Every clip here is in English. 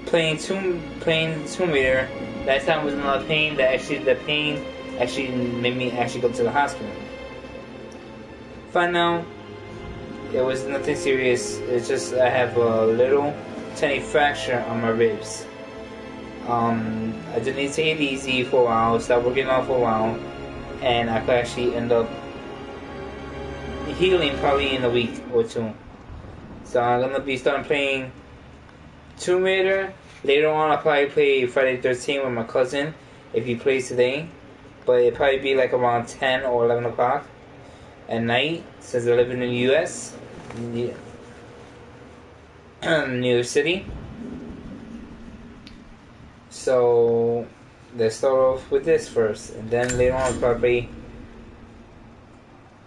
playing Tomb Raider. That time was not pain. The pain actually made me actually go to the hospital. Fine now. It was nothing serious. It's just I have a little tiny fracture on my ribs. I just need to take it easy for a while, stop working out for a while, and I could actually end up healing probably in a week or two. So I'm gonna be starting playing Tomb Raider. Later on, I'll probably play Friday the 13th with my cousin if he plays today. But it'll probably be like around 10 or 11 o'clock at night since I live in the U.S. New York City. So let's start off with this first, and then later on probably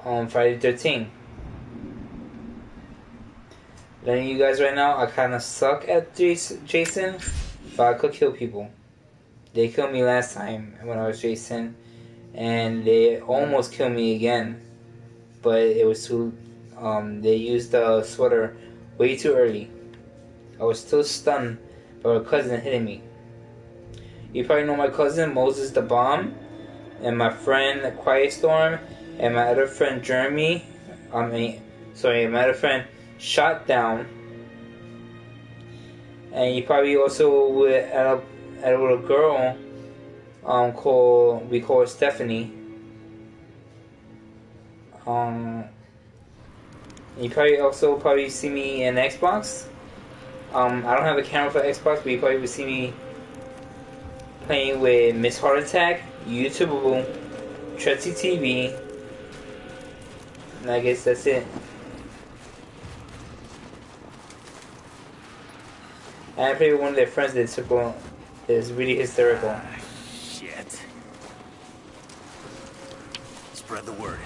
on Friday the 13th. Letting you guys right now, I kind of suck at Jason, but I could kill people. They killed me last time when I was Jason, and they almost killed me again, but it was too. They used the sweater way too early. I was still stunned by my cousin hitting me. You probably know my cousin Moses the Bomb, and my friend Quiet Storm, and my other friend Jeremy. My other friend Shot Down. And you probably also would add up a little girl we call her Stephanie. You probably see me in Xbox. I don't have a camera for Xbox, but you probably would see me playing with Miss Heart Attack, YouTubeable, Tretsy TV, and I guess that's it. And I play with one of their friends that is really hysterical. Shit. Spread the word.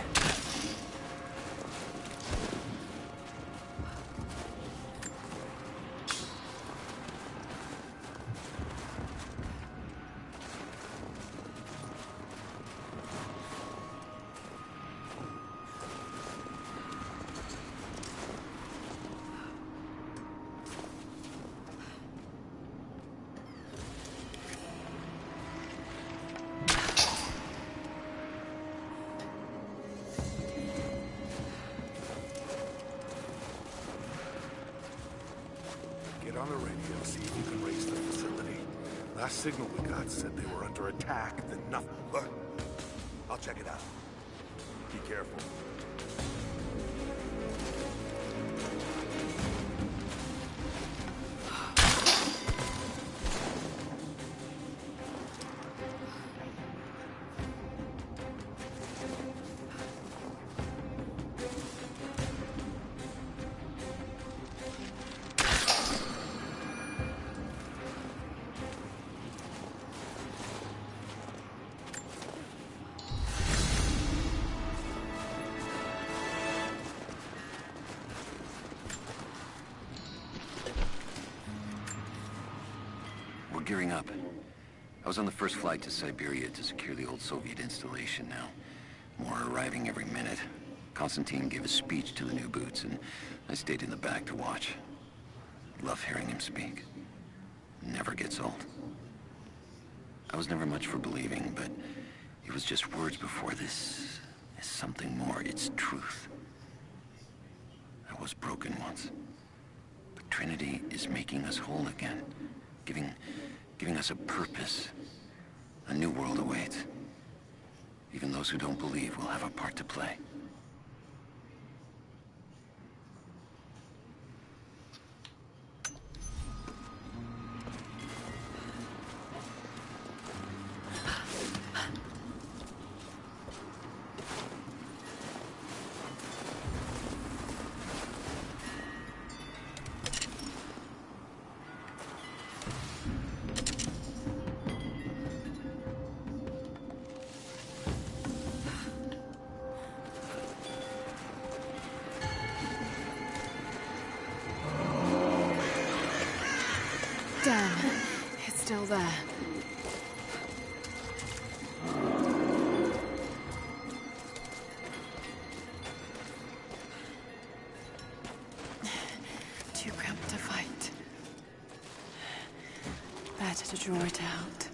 On the radio, see if you can raise the facility. Last signal we got said they were under attack, then nothing. Look, I'll check it out. Be careful. Gearing up. I was on the first flight to Siberia to secure the old Soviet installation now. More arriving every minute. Konstantin gave a speech to the new boots, and I stayed in the back to watch. Love hearing him speak. Never gets old. I was never much for believing, but it was just words before this is something more. It's truth. I was broken once. But Trinity is making us whole again. Giving us a purpose. A new world awaits. Even those who don't believe will have a part to play. Damn, it's still there. Too cramped to fight. Better to draw it out.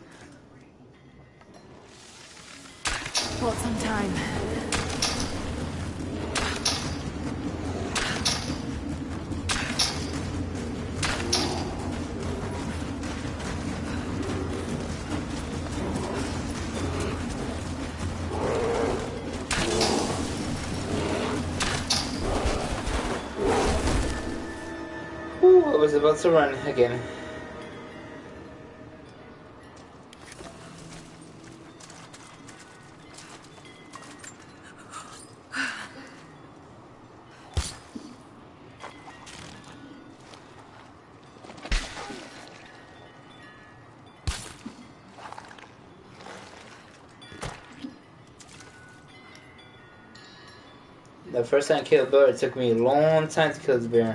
Bought some time. Ooh, I was about to run again. The first time I killed a bear, it took me a long time to kill this bear.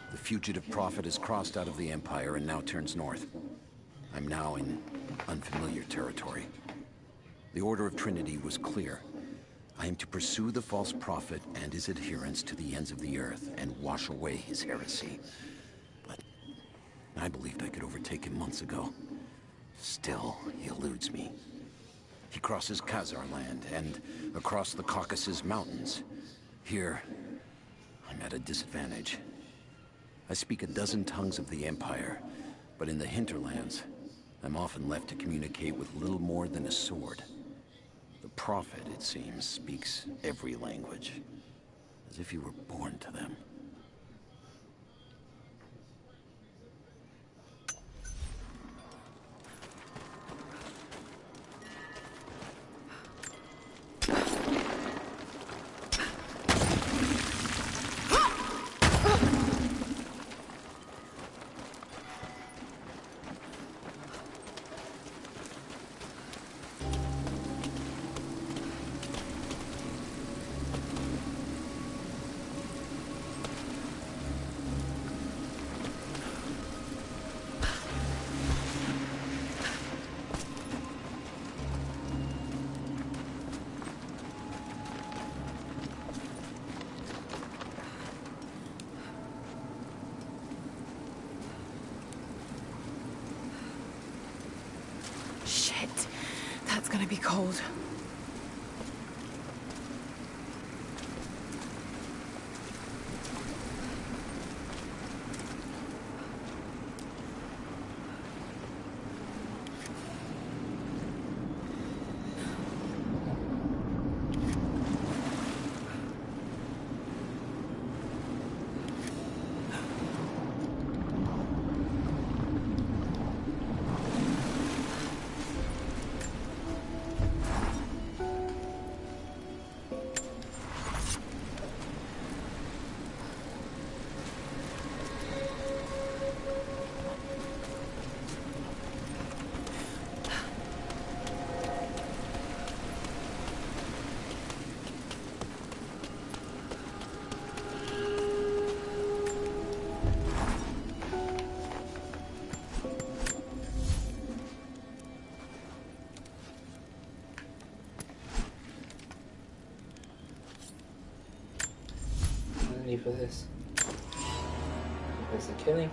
The fugitive prophet has crossed out of the Empire and now turns north. I'm now in unfamiliar territory. The Order of Trinity was clear. I am to pursue the false prophet and his adherents to the ends of the earth and wash away his heresy. But I believed I could overtake him months ago. Still, he eludes me. He crosses Khazar land and across the Caucasus Mountains. Here, I'm at a disadvantage. I speak a dozen tongues of the Empire, but in the hinterlands, I'm often left to communicate with little more than a sword. The prophet, it seems, speaks every language, as if he were born to them. Shit. That's gonna be cold. For this. There's the killing.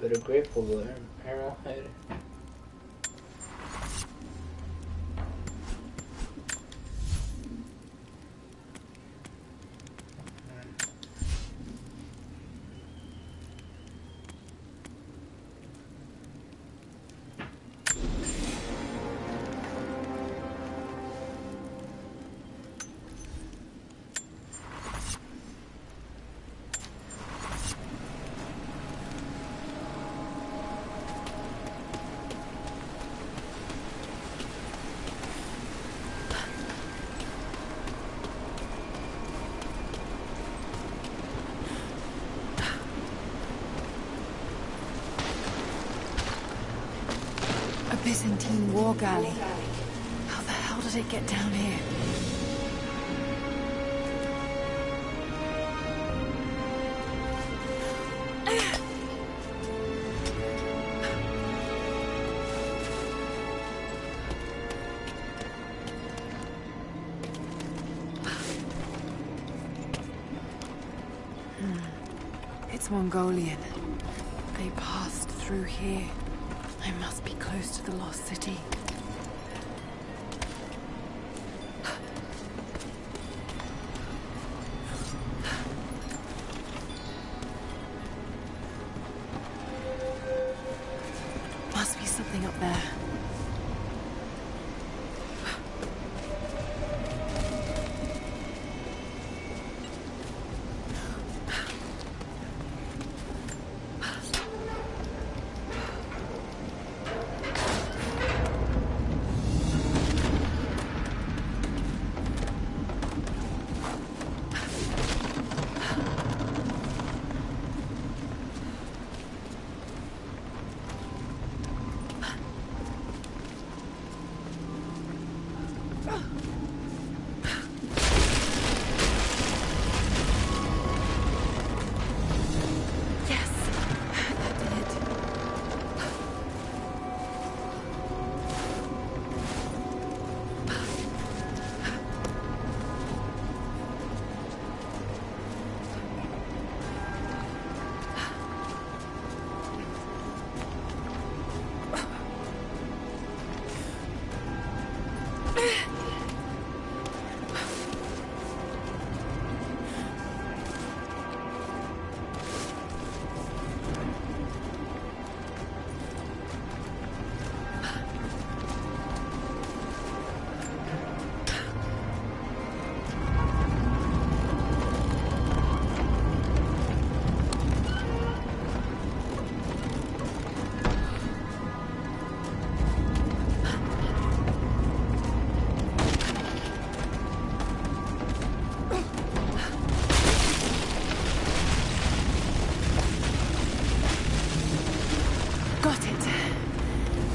But a grateful arrowhead. Byzantine war galley. How the hell did it get down here? It's Mongolian. They passed through here. I must be close to the lost city. Must be something up there.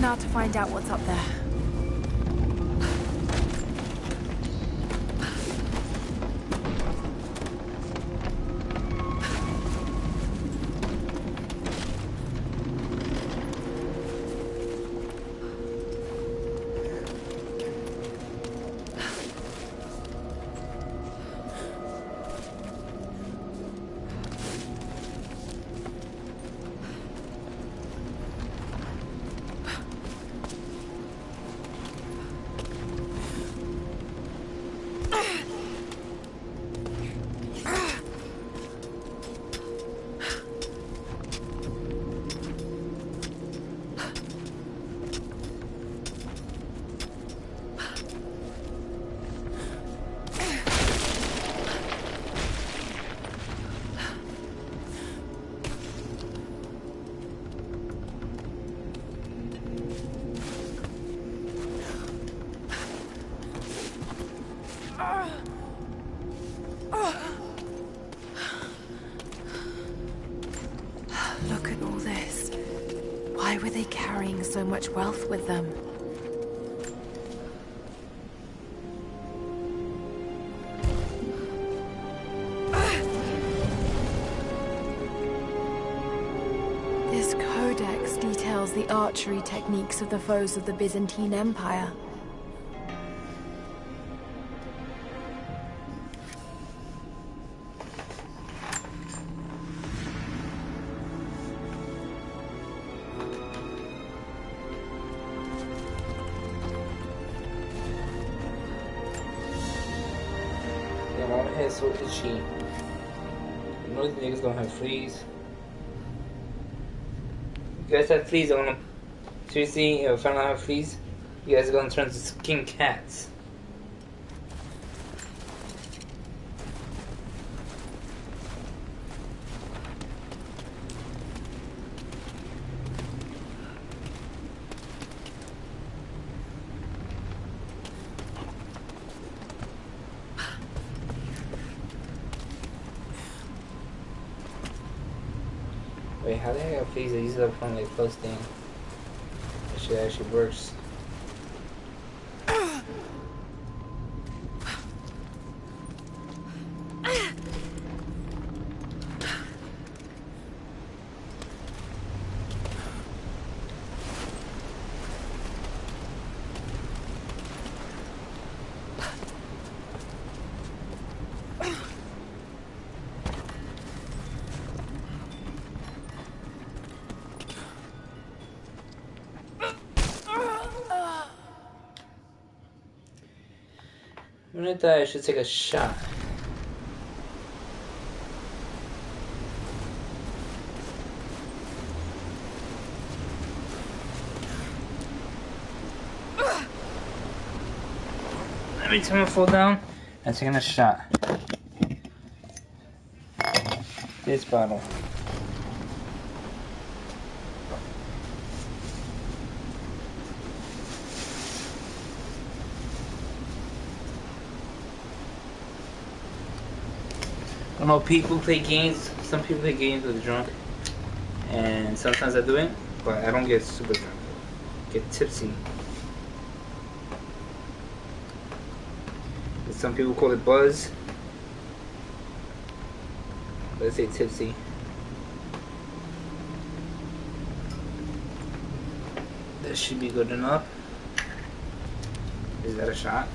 Now to find out what's up there. Look at all this. Why were they carrying so much wealth with them? This codex details the archery techniques of the foes of the Byzantine Empire. So is she? You know the niggas don't have fleas. You guys have fleas, I wanna seriously, if I don't have fleas, you guys are gonna turn to skin cats. Wait, how the heck I have fleas? I use it up on like close thing. shit actually works. When I die, I should take a shot. Every time I fall down, I'm taking a shot. This bottle. I know people play games, some people play games with drunk, and sometimes I do it, but I don't get super drunk. I get tipsy. Some people call it buzz. Let's say tipsy. That should be good enough. Is that a shot?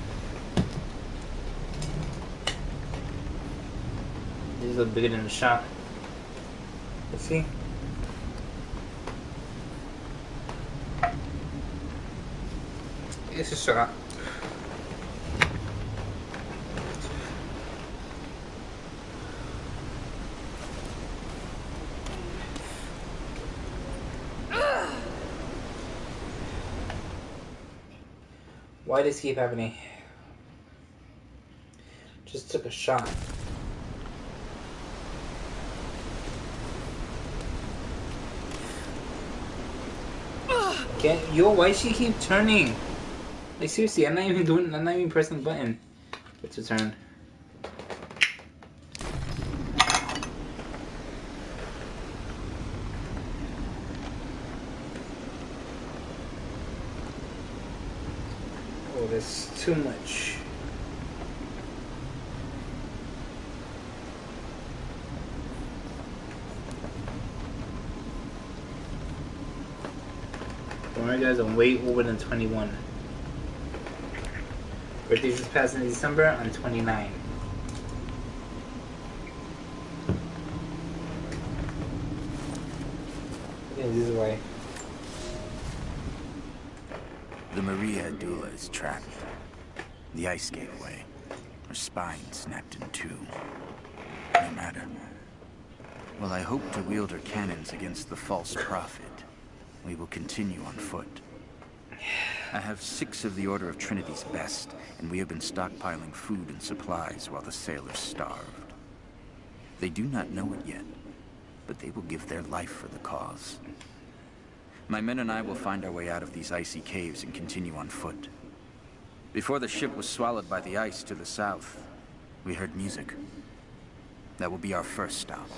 These look bigger than a shot. Let's see. It's a shot. Why does this keep happening? Just took a shot. Yo, why does she keep turning? Like seriously, I'm not even pressing the button. It's a turn. Oh, that's too much. Alright guys, I'm way over than 21. Birthday just passed in December, I'm 29. Yeah, this is why. The Maria Dula is trapped. The ice gave way. Her spine snapped in two. No matter. While I hope to wield her cannons against the false prophet, we will continue on foot. I have 6 of the Order of Trinity's best, and we have been stockpiling food and supplies while the sailors starved. They do not know it yet, but they will give their life for the cause. My men and I will find our way out of these icy caves and continue on foot. Before the ship was swallowed by the ice to the south, we heard music. That will be our first stop.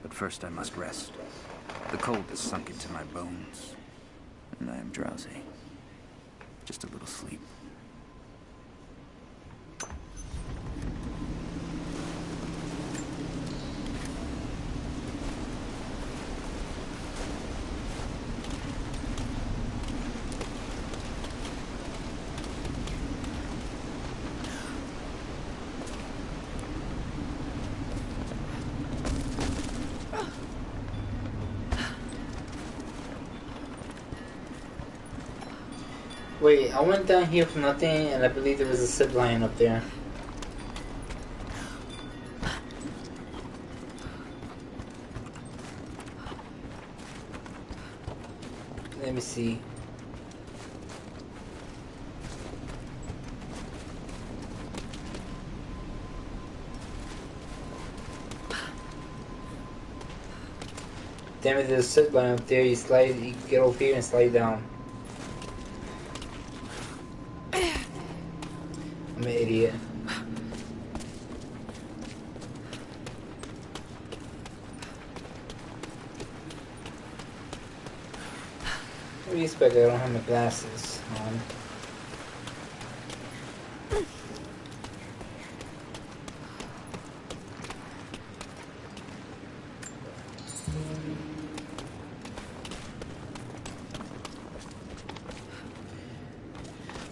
But first I must rest. The cold has sunk into my bones, and I am drowsy. Just a little sleep. Wait, I went down here for nothing, and I believe there was a zip line up there. Let me see. Damn it, there's a zip line up there. You get over here and slide down. I'm an idiot. Respect, I don't have my glasses on.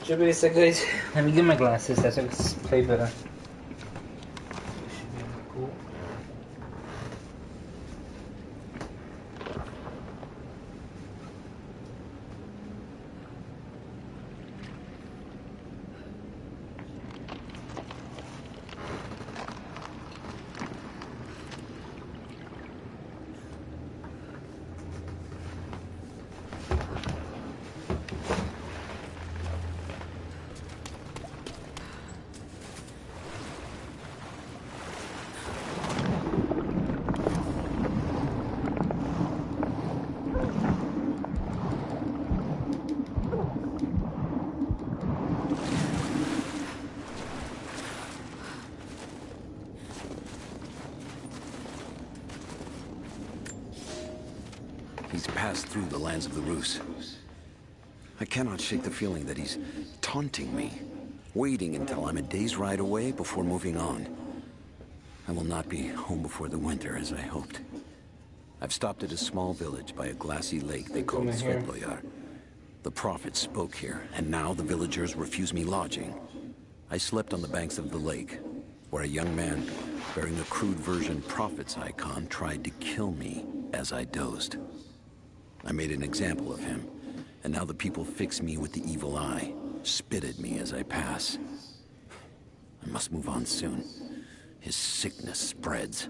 Should be guys. Let me get my glasses. That's how I can play better. Should be cool. He's passed through the lands of the Rus. I cannot shake the feeling that he's taunting me, waiting until I'm a day's ride away before moving on. I will not be home before the winter, as I hoped. I've stopped at a small village by a glassy lake they call Svetloyar. The prophet spoke here, and now the villagers refuse me lodging. I slept on the banks of the lake, where a young man bearing a crude version prophet's icon tried to kill me as I dozed. I made an example of him, and now the people fix me with the evil eye, spit at me as I pass. I must move on soon. His sickness spreads.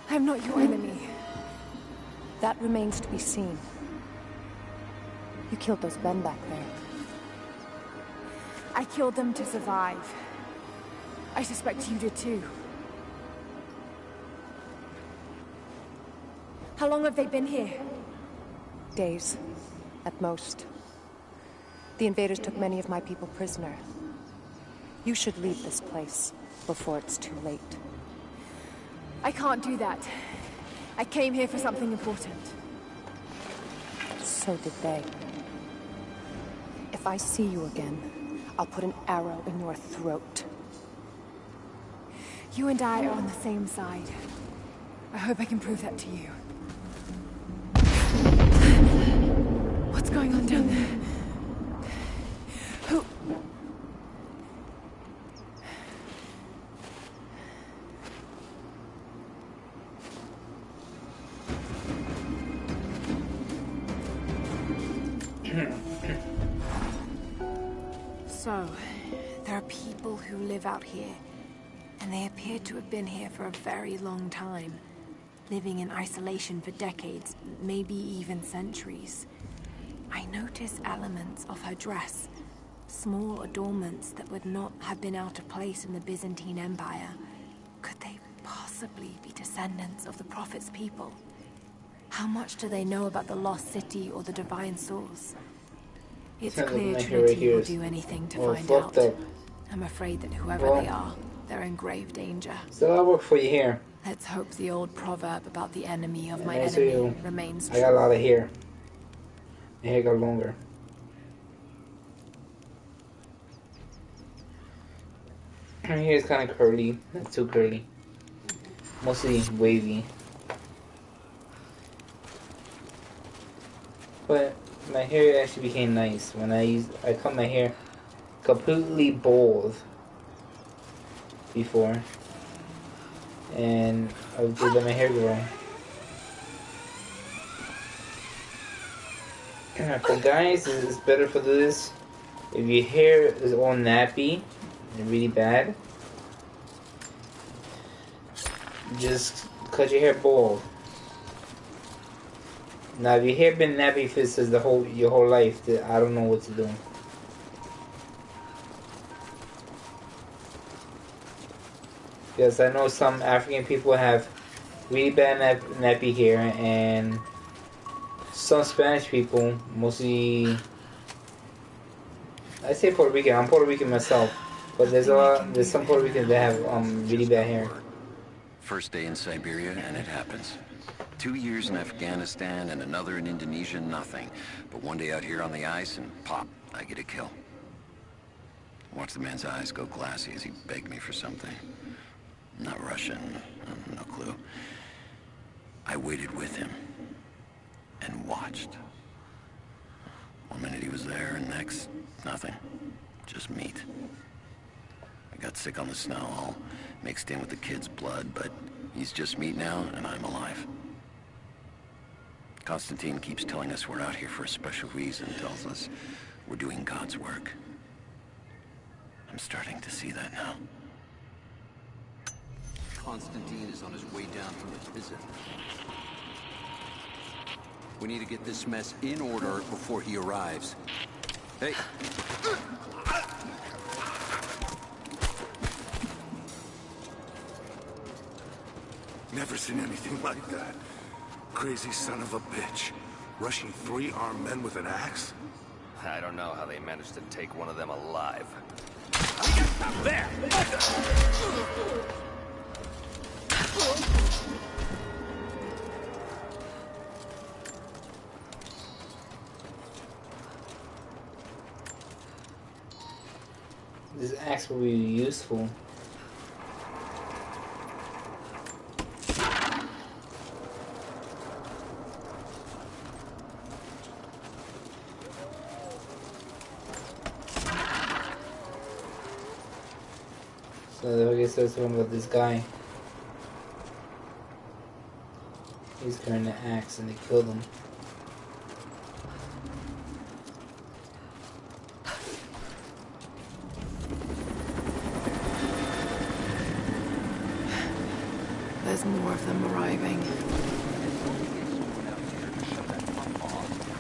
I'm not your enemy. That remains to be seen. You killed those men back there. I killed them to survive. I suspect you did too. How long have they been here? Days, at most. The invaders took many of my people prisoner. You should leave this place before it's too late. I can't do that. I came here for something important. So did they. If I see you again, I'll put an arrow in your throat. You and I are on the same side. I hope I can prove that to you. What's going on down there? Who... So, there are people who live out here, and they appear to have been here for a very long time, living in isolation for decades, maybe even centuries. I notice elements of her dress, small adornments that would not have been out of place in the Byzantine Empire. Could they possibly be descendants of the Prophet's people? How much do they know about the lost city or the divine source? It's clear Trinity will do anything to find out. I'm afraid that whoever they are, they're in grave danger. Still, I work for you here. Let's hope the old proverb about the enemy of my enemy remains true. I got a lot of hair. My hair got longer. My hair is kind of curly, not too curly. Mostly wavy. But my hair actually became nice when I cut my hair completely bald before, and I would just let my hair grow. For guys, it's better for this. If your hair is all nappy and really bad, just cut your hair bald. Now, if your hair been nappy for your whole life, then I don't know what to do. Because I know some African people have really bad nappy hair, and some Spanish people, mostly, I say Puerto Rican. I'm Puerto Rican myself, but there's some Puerto Ricans that have really bad hair. First day in Siberia, and it happens. 2 years in Afghanistan and another in Indonesia, nothing. But one day out here on the ice, and pop, I get a kill. Watch the man's eyes go glassy as he begged me for something. Not Russian, no clue. I waited with him and watched. One minute he was there, and next, nothing. Just meat. I got sick on the snow, all mixed in with the kid's blood, but he's just meat now, and I'm alive. Constantine keeps telling us we're out here for a special reason, tells us we're doing God's work. I'm starting to see that now. Constantine is on his way down from the prison. We need to get this mess in order before he arrives. Hey! Never seen anything like that. Crazy son of a bitch. Rushing 3 armed men with an axe? I don't know how they managed to take one of them alive. There! This axe will be useful. So I guess I was talking about this guy. He's carrying an axe and they killed him. There's more of them arriving.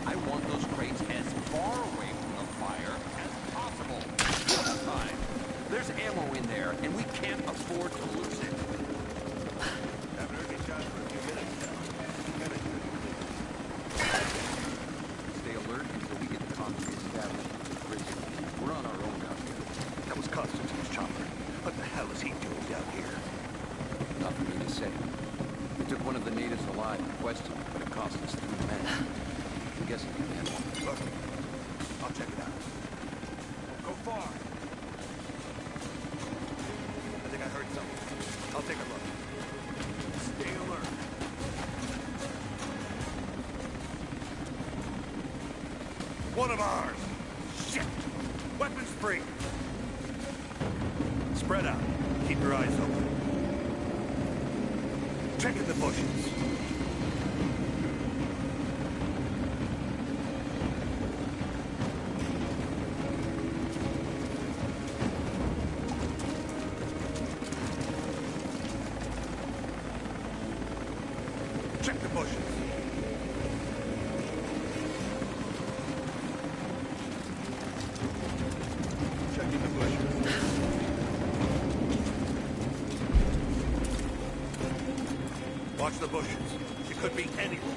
I want those crates as far away from the fire as possible. Fine. There's ammo in there, and we can't afford to lose it. Haven't heard any shots for a few minutes now. Stay alert until we get the concrete established in the prison. We're on our own out here. That was Constantine's chopper. What the hell is he doing down here? Not for me to say. We took one of the natives alive in question, but it cost us 3 men. I'm guessing you can handle it. Look, I'll check it out. Go far. I think I heard something. I'll take a look. Stay alert. One of ours. Shit. Weapons free. Spread out. Keep your eyes open. Check in the bushes. Check the bushes. Checking the bushes. Watch the bushes. It could be anyone.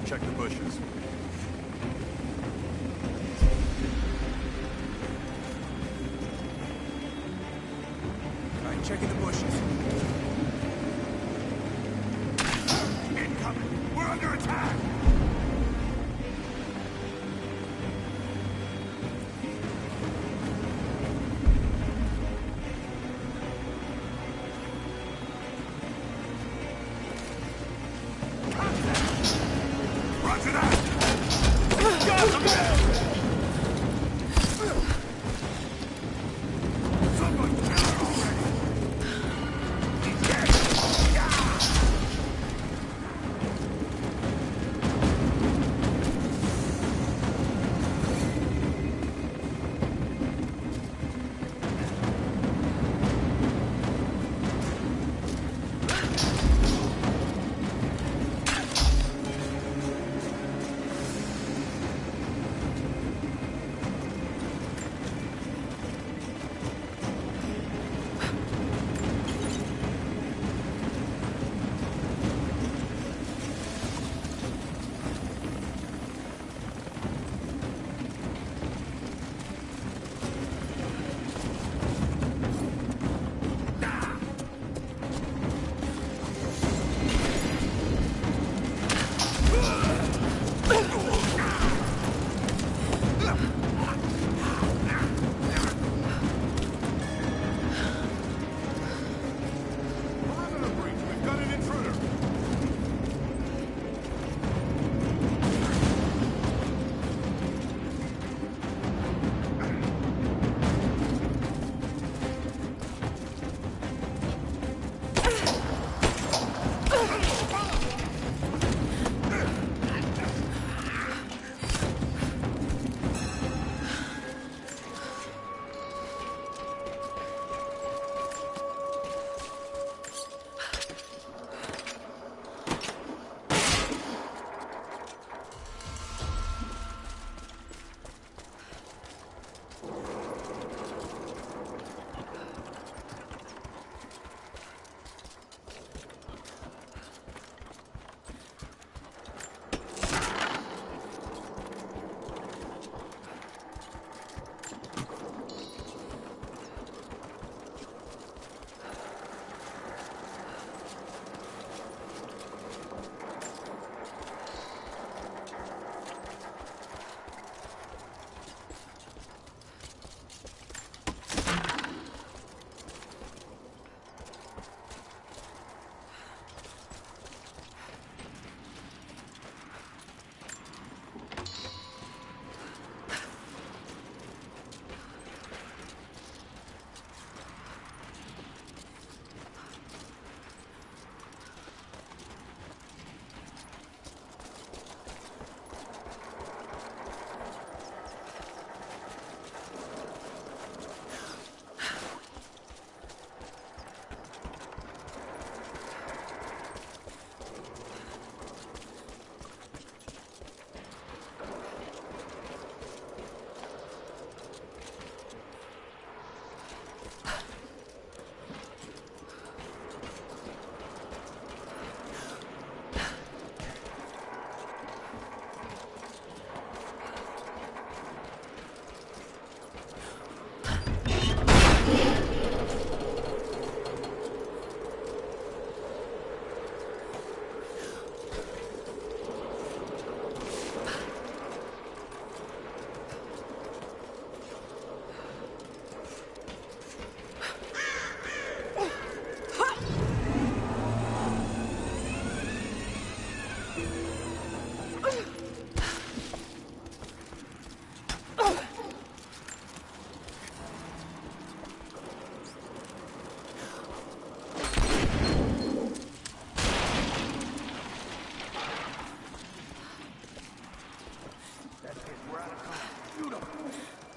Check the bushes. All right, checking the bushes. Incoming! We're under attack! Roger that! Got him! Someone kill her already!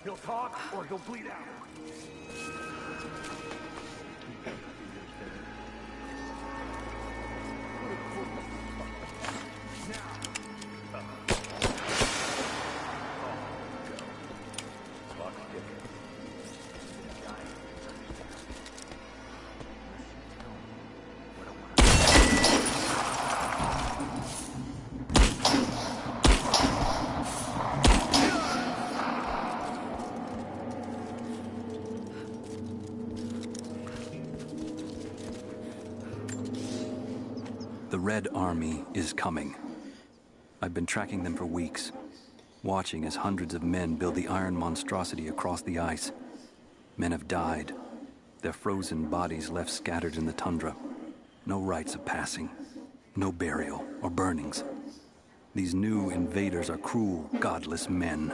He'll talk or he'll bleed out. The Red Army is coming. I've been tracking them for weeks, watching as hundreds of men build the iron monstrosity across the ice. Men have died, their frozen bodies left scattered in the tundra. No rites of passing, no burial or burnings. These new invaders are cruel, godless men.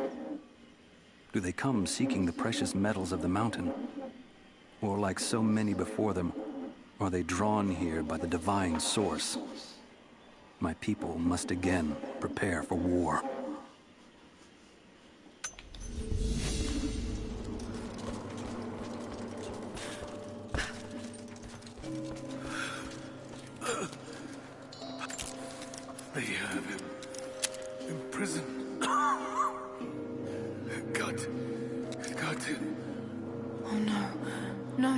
Do they come seeking the precious metals of the mountain? Or like so many before them, are they drawn here by the divine source? My people must again prepare for war. They have him in prison. Got to. Oh no. No.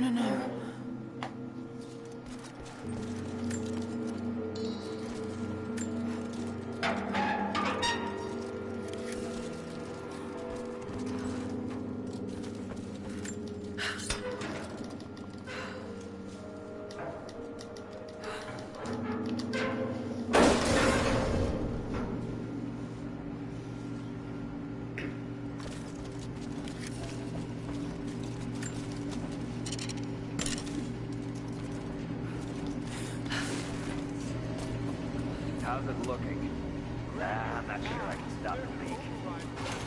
How's it looking? I'm not sure I can stop the leak.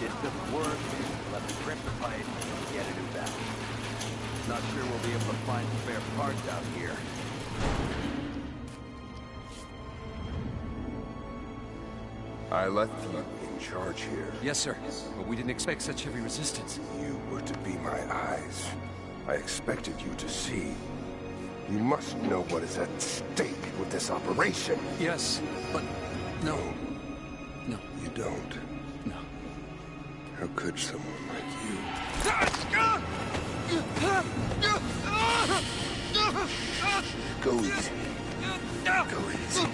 It doesn't work. Let me rip the pipe and get a new valve. Not sure we'll be able to find spare parts out here. I left you in charge here. Yes, sir. But we didn't expect such heavy resistance. You were to be my eyes. I expected you to see. You must know what is at stake with this operation. Yes, but no. No. You don't. No. How could someone like you? Go easy. Go easy.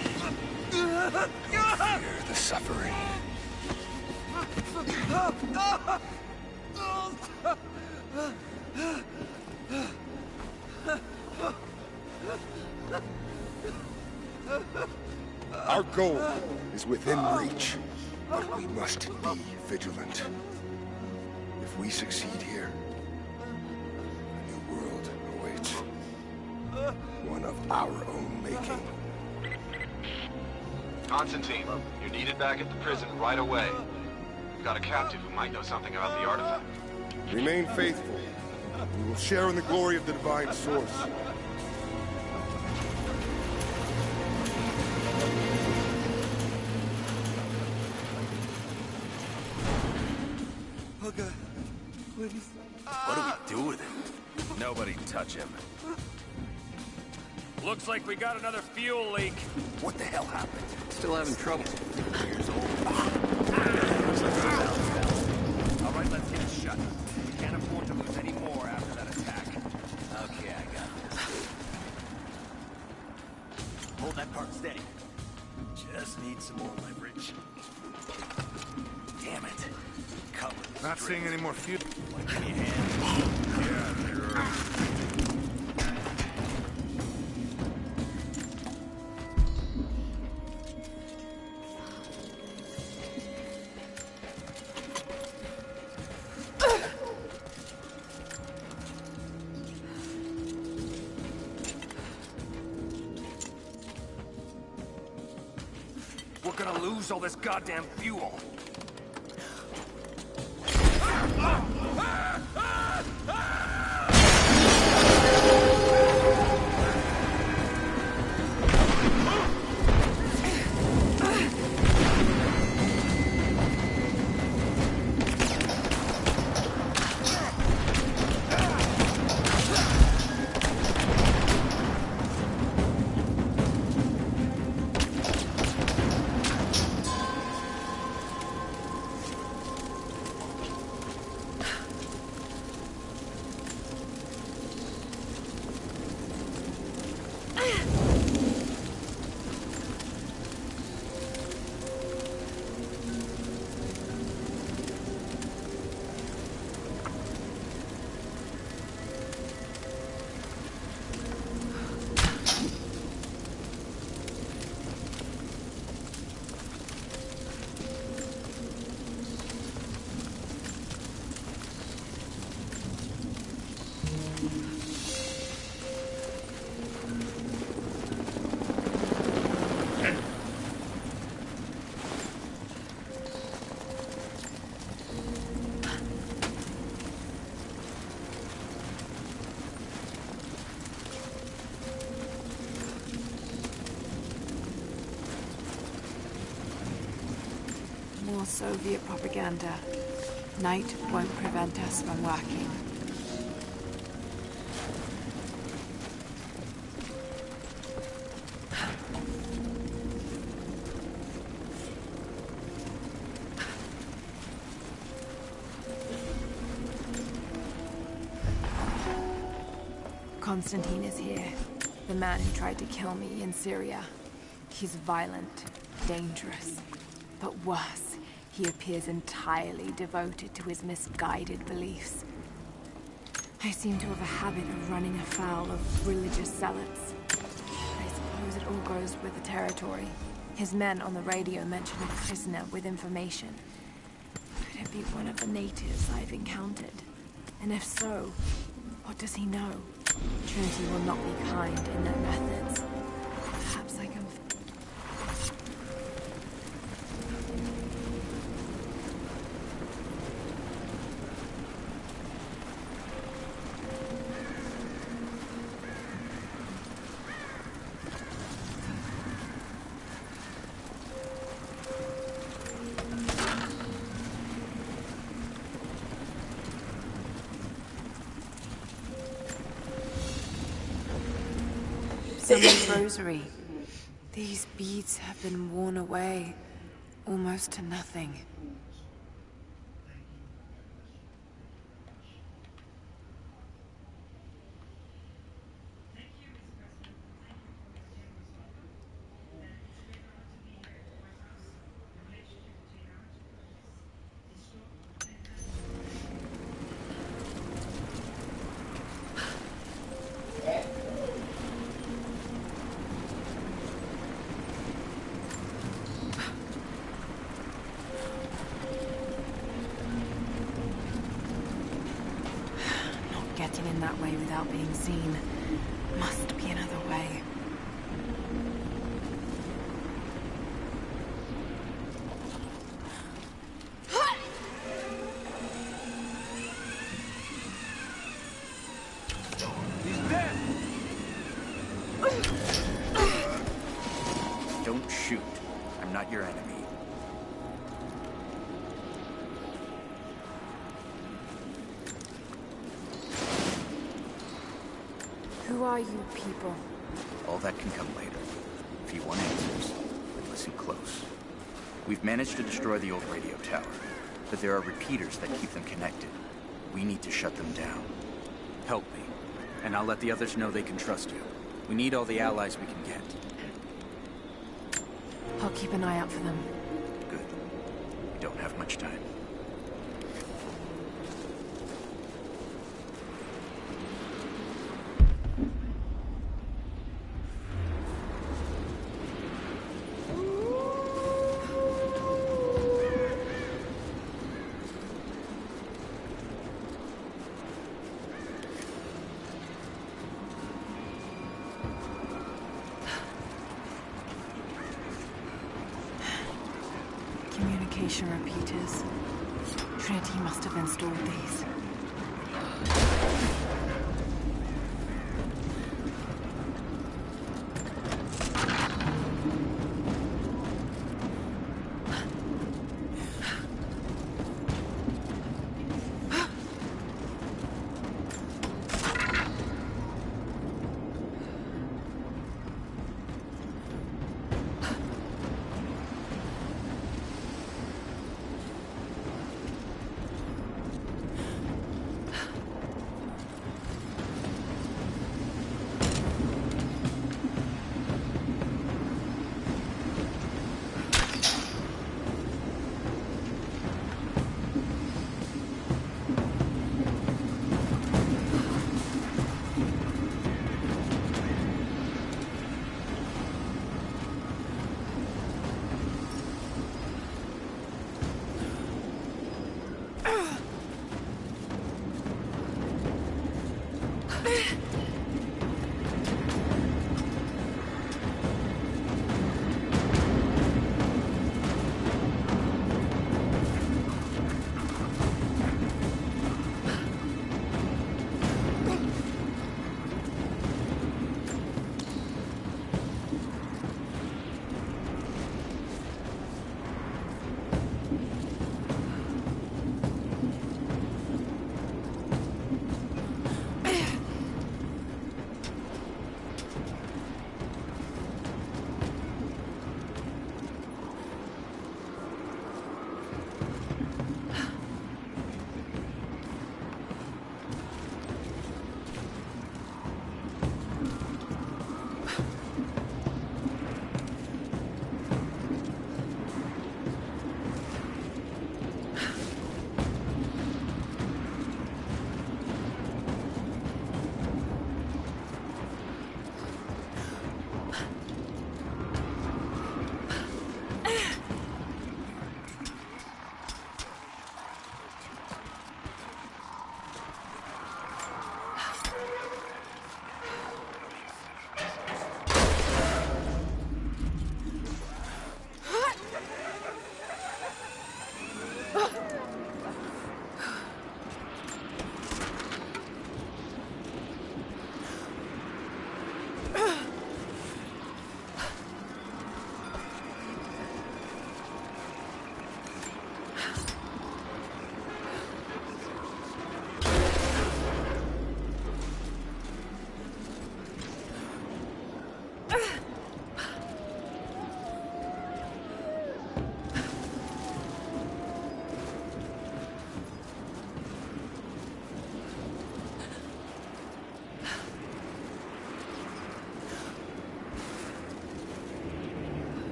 Don't fear the suffering. Our goal is within reach, but we must be vigilant. If we succeed here, a new world awaits. One of our own making. Constantine, you're needed back at the prison right away. We've got a captive who might know something about the artifact. Remain faithful. We will share in the glory of the divine source. Oh God, please. What do we do with him? Nobody touch him. Looks like we got another fuel leak. What the hell happened? Still having trouble. All right, let's get it shut. We can't afford to lose any more after that attack. Okay, I got this. Hold that part steady. Just need some more leverage. Damn it. Cover. Not seeing any more fuel. Like, give me a hand. Yeah, sure. We're gonna lose all this goddamn fuel. Soviet propaganda. Night won't prevent us from working. Constantine is here. The man who tried to kill me in Syria. He's violent, dangerous, but worse, he appears entirely devoted to his misguided beliefs. I seem to have a habit of running afoul of religious zealots. I suppose it all goes with the territory. His men on the radio mentioned a prisoner with information. Could it be one of the natives I've encountered? And if so, what does he know? Trinity will not be kind in their methods. Perhaps I can... Someone's rosary. These beads have been worn away, almost to nothing. Getting in that way without being seen. Must be another way. He's dead! Don't shoot. I'm not your enemy. Who are you people? All that can come later. If you want answers, then listen close. We've managed to destroy the old radio tower, but there are repeaters that keep them connected. We need to shut them down. Help me, and I'll let the others know they can trust you. We need all the allies we can get. I'll keep an eye out for them. Good. We don't have much time. Communication repeaters. Trinity must have installed these.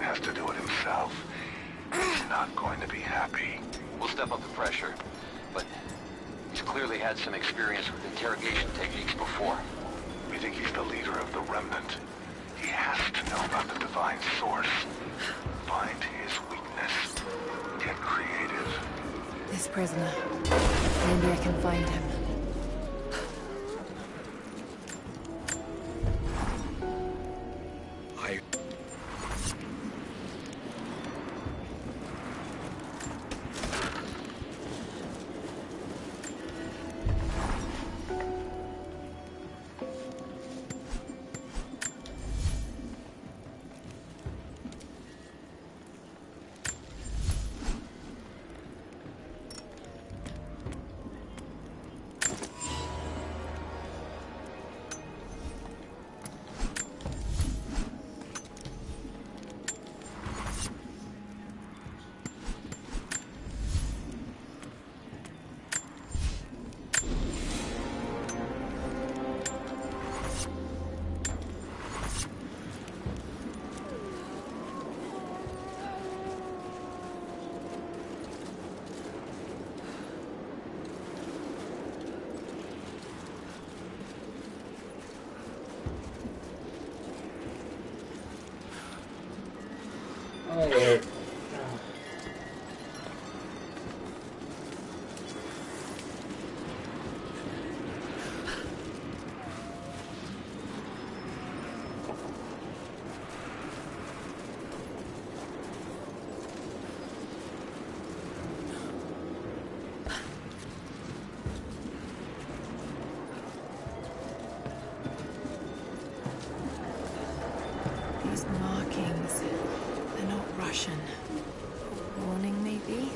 has to do it himself, he's not going to be happy. We'll step up the pressure, but he's clearly had some experience with interrogation techniques before. We think he's the leader of the Remnant. He has to know about the Divine Source. Find his weakness. Get creative. This prisoner. Maybe I can find him. Oh, These markings, they're not Russian. Warning, maybe?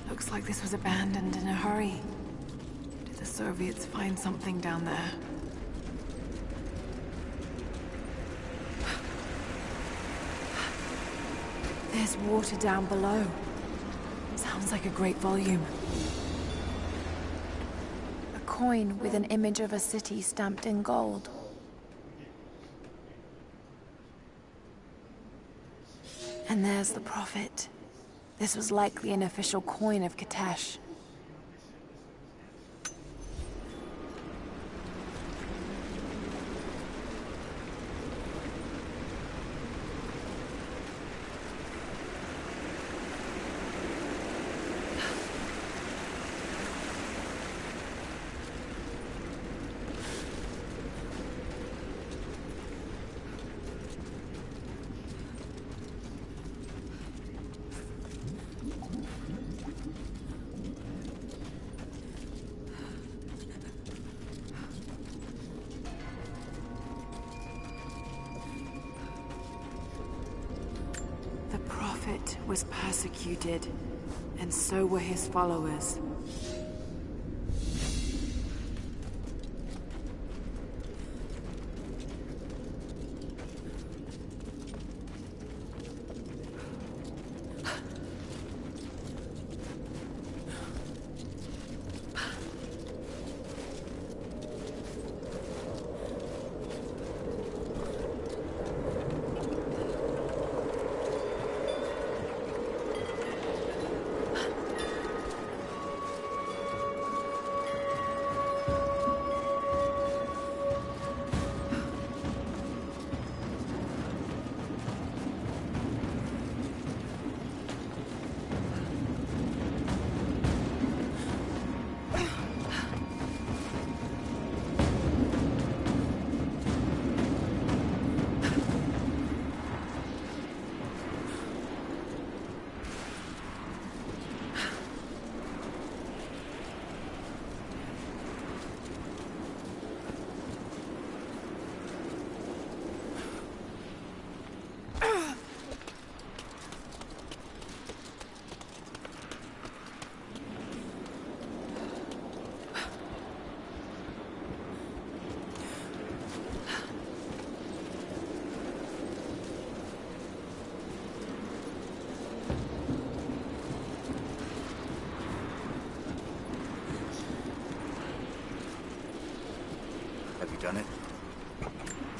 Looks like this was abandoned in a hurry. Did the Soviets find something down there? There's water down below. Sounds like a great volume. A coin with an image of a city stamped in gold. And there's the prophet. This was likely an official coin of Katesh. The prophet was persecuted, and so were his followers.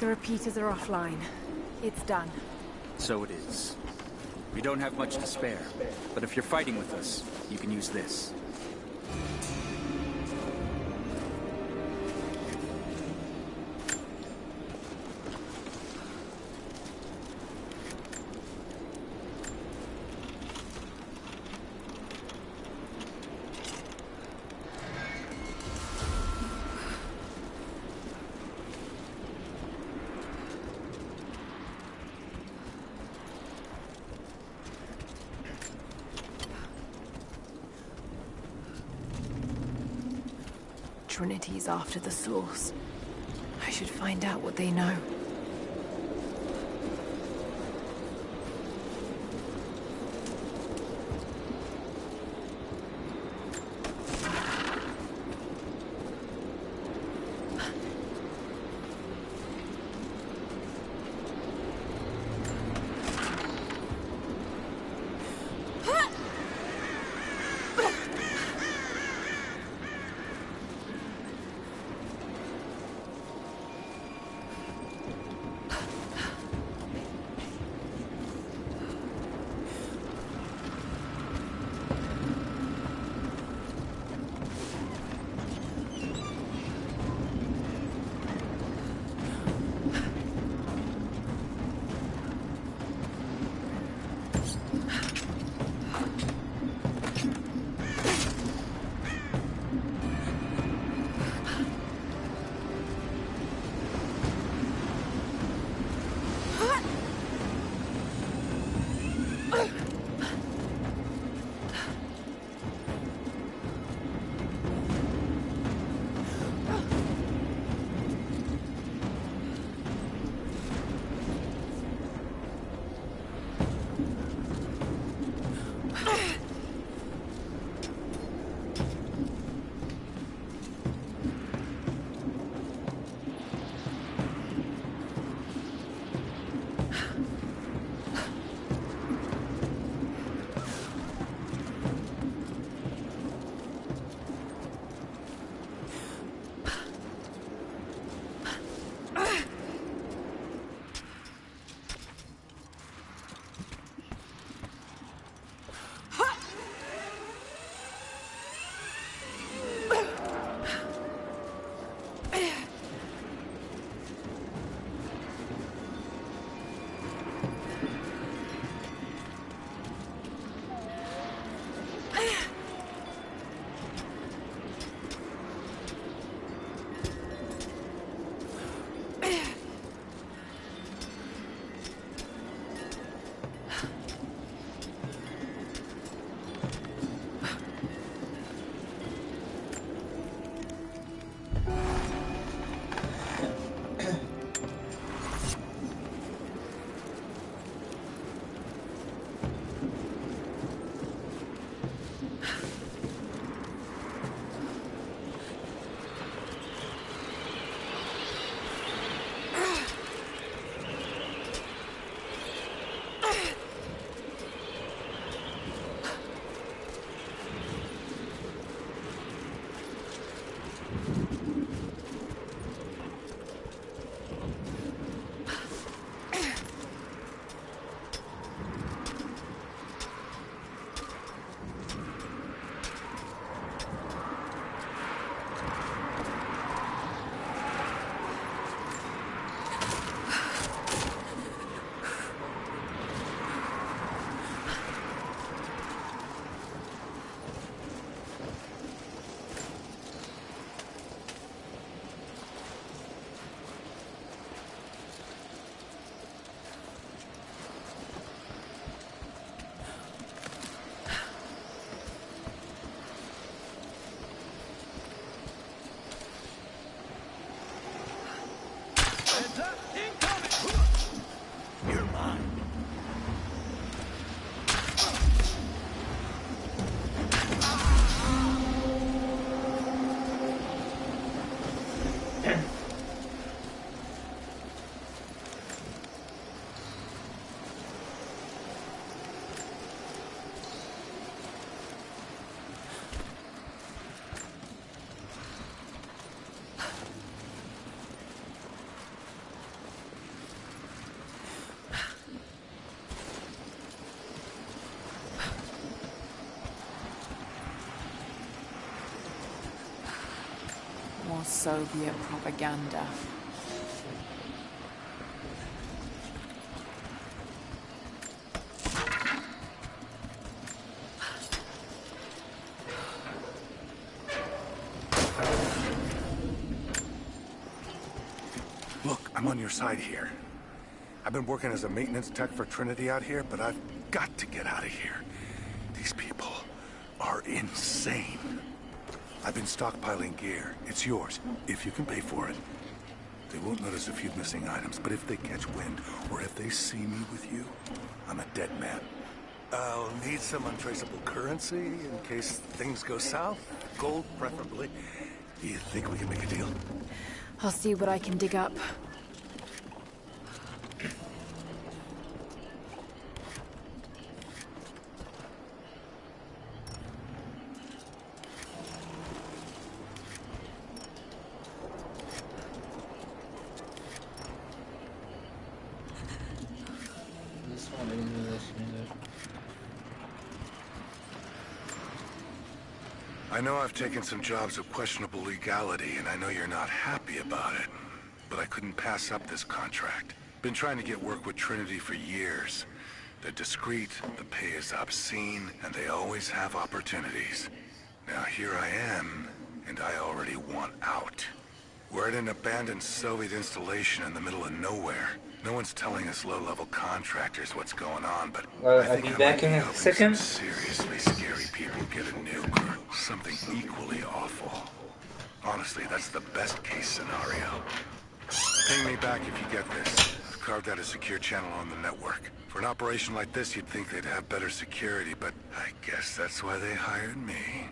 The repeaters are offline. It's done. So it is. We don't have much to spare, but if you're fighting with us, you can use this. Trinity's after the source. I should find out what they know. Soviet propaganda. Look, I'm on your side here. I've been working as a maintenance tech for Trinity out here, but I've got to get out of here. These people are insane. I've been stockpiling gear. It's yours, if you can pay for it. They won't notice a few missing items, but if they catch wind, or if they see me with you, I'm a dead man. I'll need some untraceable currency in case things go south. Gold, preferably. Do you think we can make a deal? I'll see what I can dig up. This one isn't this either. I know I've taken some jobs of questionable legality, and I know you're not happy about it. But I couldn't pass up this contract. Been trying to get work with Trinity for years. They're discreet, the pay is obscene, and they always have opportunities. Now here I am, and I already want out. We're at an abandoned Soviet installation in the middle of nowhere. No one's telling us low-level contractors what's going on, but I I'll think be I back might in be a helping second. some seriously scary people get a nuke or something equally awful. Honestly, that's the best-case scenario. Ping me back if you get this. I've carved out a secure channel on the network. For an operation like this, you'd think they'd have better security, but I guess that's why they hired me.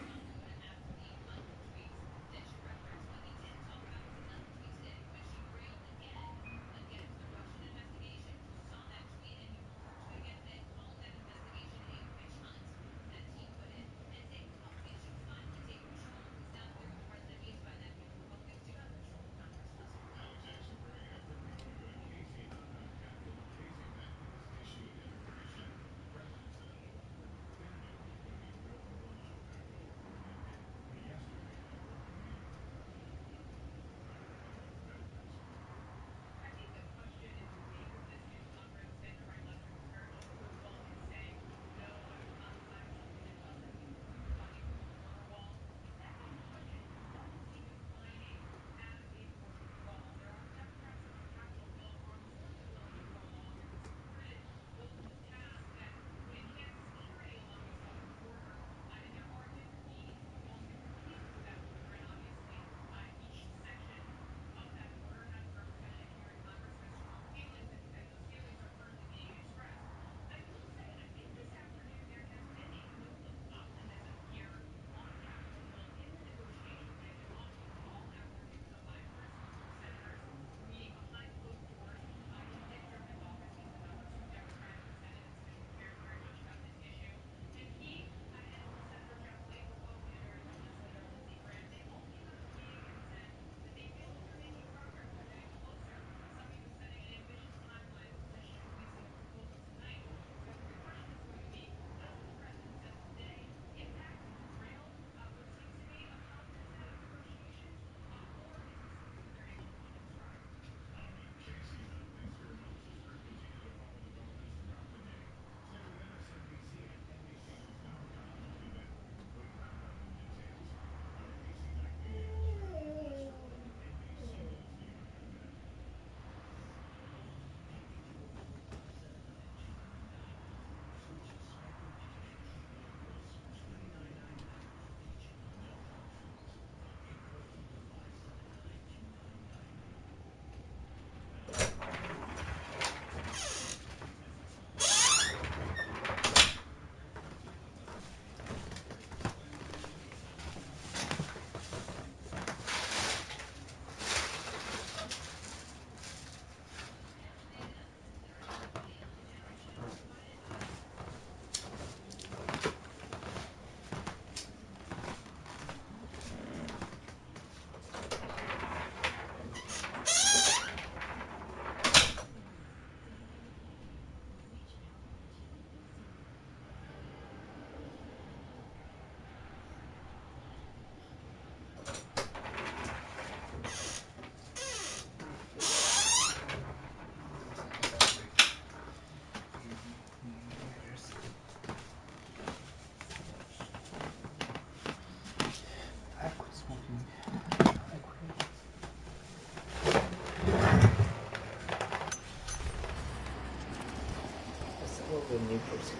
What would new person?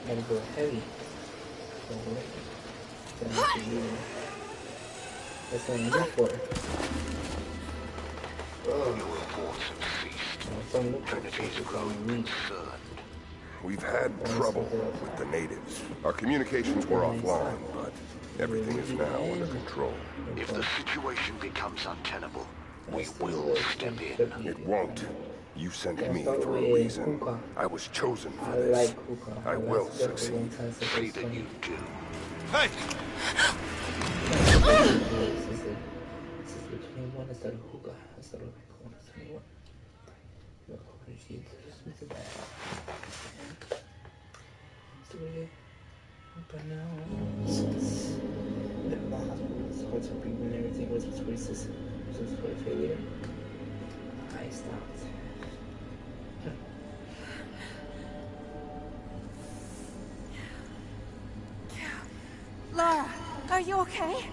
Gotta go heavy. That's what I'm looking for. Your reports have ceased. Trinity's growing concerned. We've had trouble with the natives. Our communications were offline, but everything is now under control. If the situation becomes untenable, we will step in. It won't. You sent me for a reason. I was chosen for this. I will succeed. See that you do. Hey! I stopped. Lara, are you okay?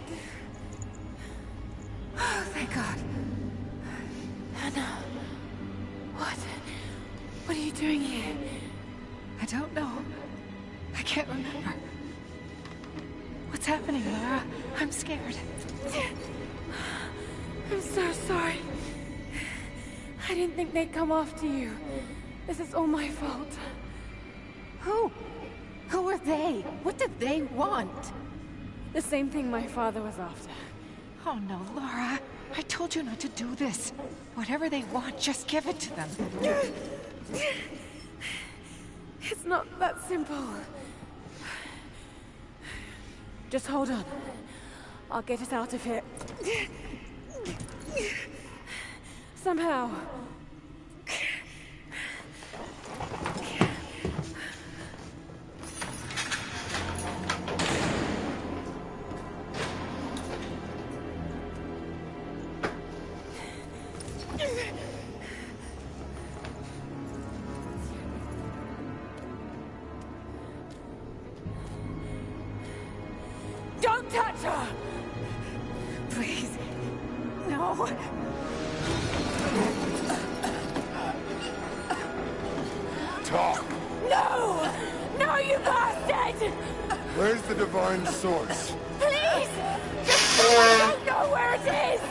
Oh, thank God. Anna, what are you doing here? I don't know. I can't remember. What's happening, Lara? I'm scared. I'm so sorry. I didn't think they'd come after you. This is all my fault. Who? Who are they? What did they want? The same thing my father was after. Oh no, Lara. I told you not to do this. Whatever they want, just give it to them. It's not that simple. Just hold on. I'll get us out of here. Somehow. Don't touch her! Please. No. Talk! No! No, you bastard! Where's the divine source? Please! Just I don't know where it is!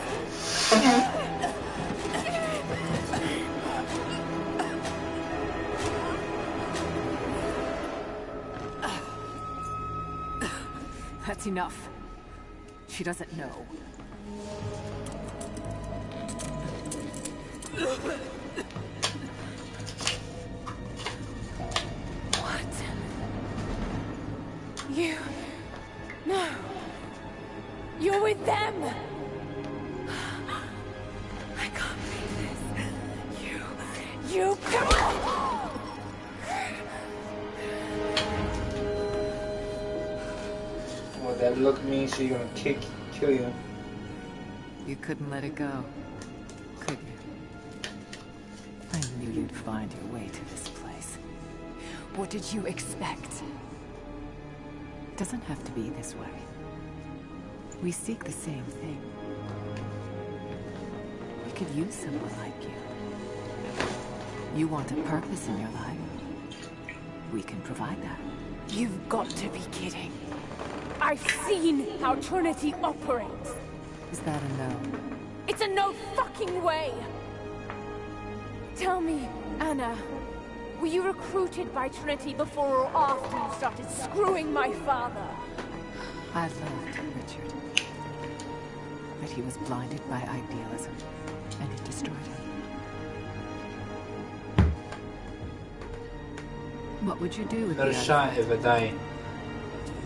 That's enough. She doesn't know. What? You... No. You're with them! I can't believe this. You... Well, that look means she's gonna kill you. You couldn't let it go, could you? I knew you'd find your way to this place. What did you expect? It doesn't have to be this way. We seek the same thing. We could use someone like you. You want a purpose in your life. We can provide that. You've got to be kidding. I've seen how Trinity operates. Is that a no? It's a no fucking way! Tell me, Anna, were you recruited by Trinity before or after you started screwing my father? I loved Richard. But he was blinded by idealism, and it destroyed him. What would you do with Another shot if I die.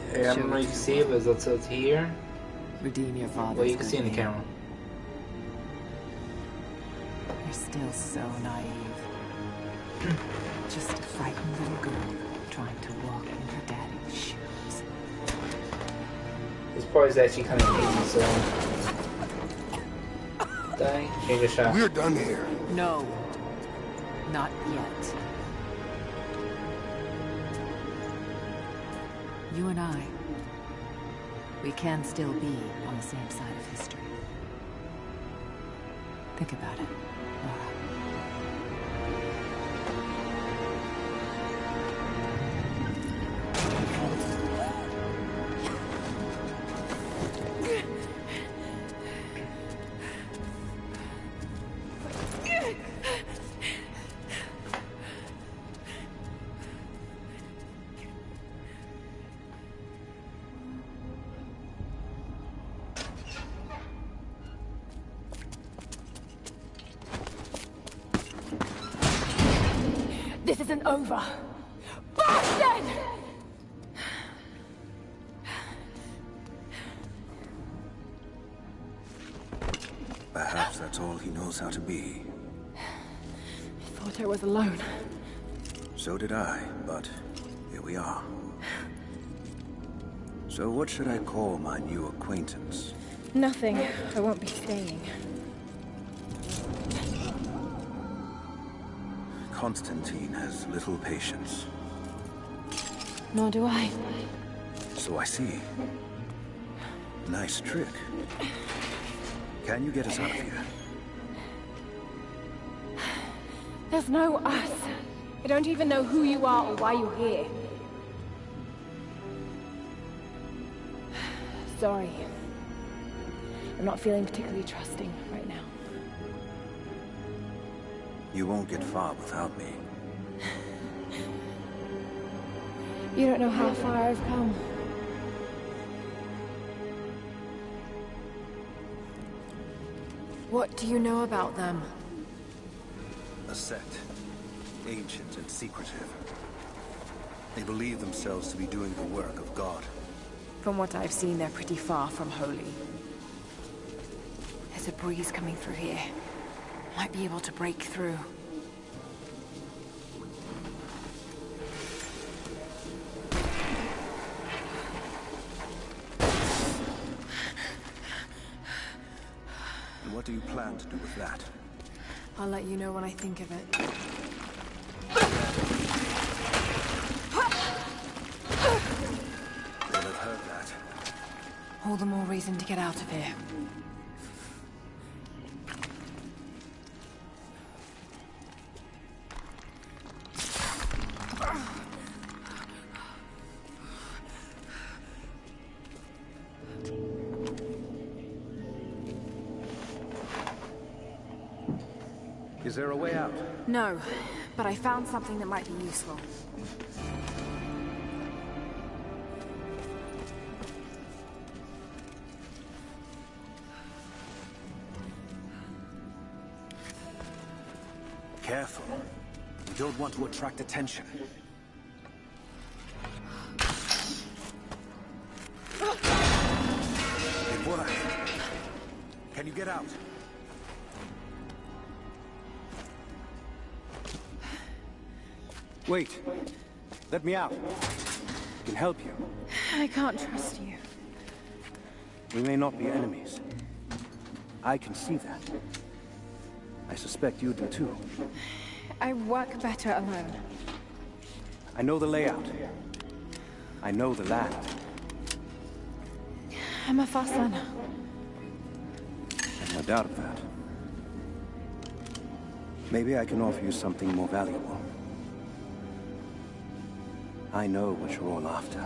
I don't know if you can see it, but it's up here. Redeem your father's Well, you can see in the camera. You're still so naive. Just a frightened little girl trying to walk in her daddy's shoes. This part is actually kind of easy, so... Die, change the shot. We're done here. No. Not yet. You and I, we can still be on the same side of history. Think about it, Laura. This isn't over! Bastard! Perhaps that's all he knows how to be. I thought I was alone. So did I, but here we are. So what should I call my new acquaintance? Nothing. I won't be staying. Constantine has little patience. Nor do I. So I see. Nice trick. Can you get us out of here? There's no us. I don't even know who you are or why you're here. Sorry. I'm not feeling particularly trusting right now. You won't get far without me. You don't know how far I've come. What do you know about them? A sect. Ancient and secretive. They believe themselves to be doing the work of God. From what I've seen, they're pretty far from holy. There's a breeze coming through here. Might be able to break through. And what do you plan to do with that? I'll let you know when I think of it. They'll have heard that. All the more reason to get out of here. Is there a way out? No, but I found something that might be useful. Careful. We don't want to attract attention. Deborah, can you get out? Wait. Let me out. I can help you. I can't trust you. We may not be enemies. I can see that. I suspect you do too. I work better alone. I know the layout. I know the land. I'm a fast learner. No doubt of that. Maybe I can offer you something more valuable. I know what you're all after.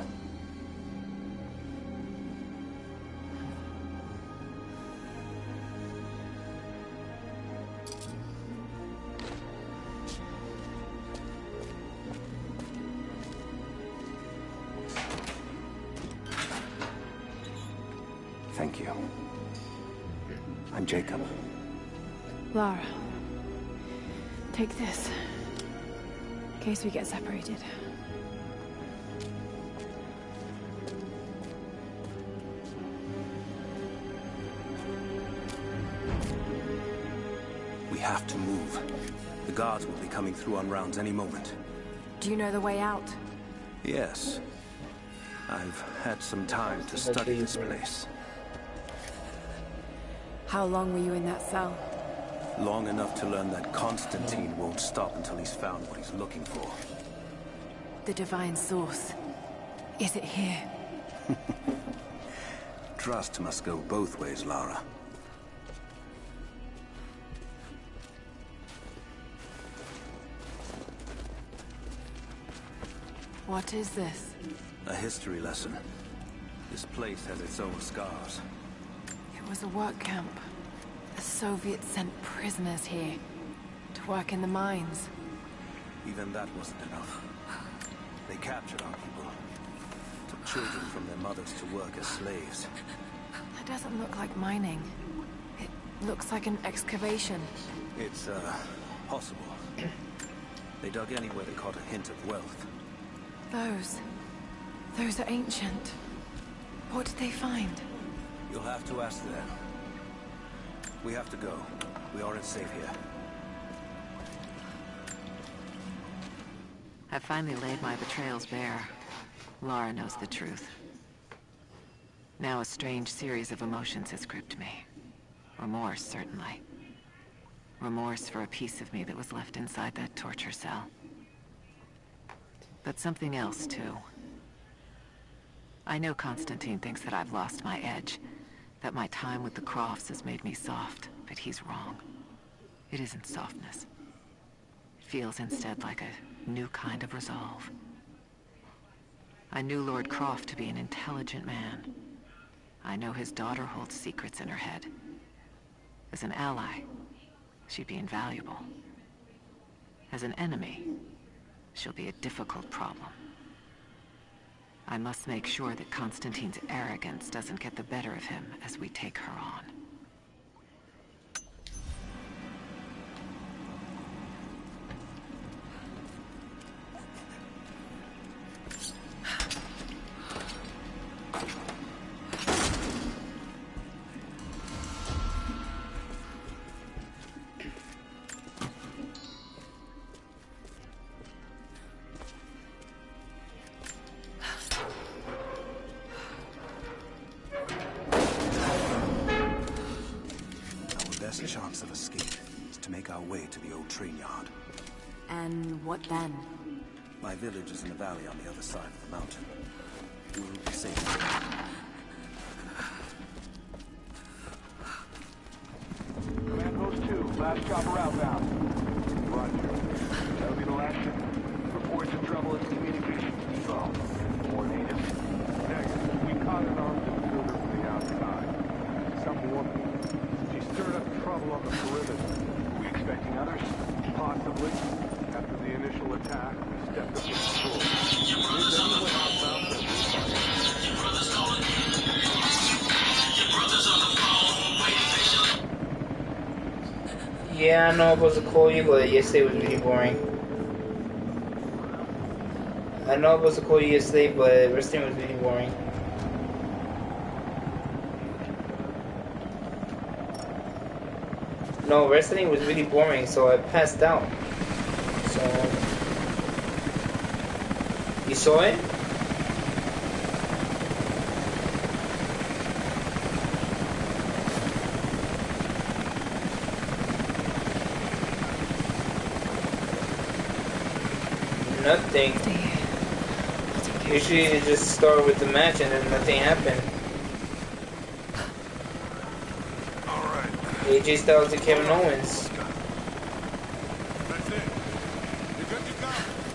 Thank you. I'm Jacob. Lara. Take this. In case we get separated. We have to move. The guards will be coming through on rounds any moment. Do you know the way out? Yes. I've had some time to study this place. How long were you in that cell? Long enough to learn that Constantine won't stop until he's found what he's looking for. The divine source. Is it here? trust must go both ways, Lara. What is this? A history lesson. This place has its own scars. It was a work camp. The Soviets sent prisoners here to work in the mines. Even that wasn't enough. They captured our people. Took children from their mothers to work as slaves. That doesn't look like mining. It looks like an excavation. It's, possible. They dug anywhere they caught a hint of wealth. Those are ancient. What did they find? You'll have to ask them. We have to go. We aren't safe here. I've finally laid my betrayals bare. Lara knows the truth. Now a strange series of emotions has gripped me. Remorse, certainly. Remorse for a piece of me that was left inside that torture cell. But something else, too. I know Constantine thinks that I've lost my edge, that my time with the Crofts has made me soft, but he's wrong. It isn't softness. It feels instead like a new kind of resolve. I knew Lord Croft to be an intelligent man. I know his daughter holds secrets in her head. As an ally, she'd be invaluable. As an enemy, she'll be a difficult problem. I must make sure that Constantine's arrogance doesn't get the better of him as we take her on. Best chance of escape is to make our way to the old train yard. And what then? My village is in the valley on the other side of the mountain. We will be safe. Command Post 2, last chopper outbound. Roger. That'll be the last ship. Reports of trouble in communication depot. More natives. Negative. We caught an armed intruder from the outside. Some woman. Stirred up trouble on the perimeter. Are we expecting others? Possibly. After the initial attack, we stepped up the patrol. Is anyone outbound that we find? Your brother's calling. Your brother's on the phone, waiting. Yeah, I know I'm supposed to call you, but yesterday was really boring. I know I'm supposed to call you yesterday, but wrestling was really boring. No, wrestling was really boring, so I passed out. So, you saw it? Nothing. Usually you just start with the match and then nothing happened. AJ Styles and Kevin Owens.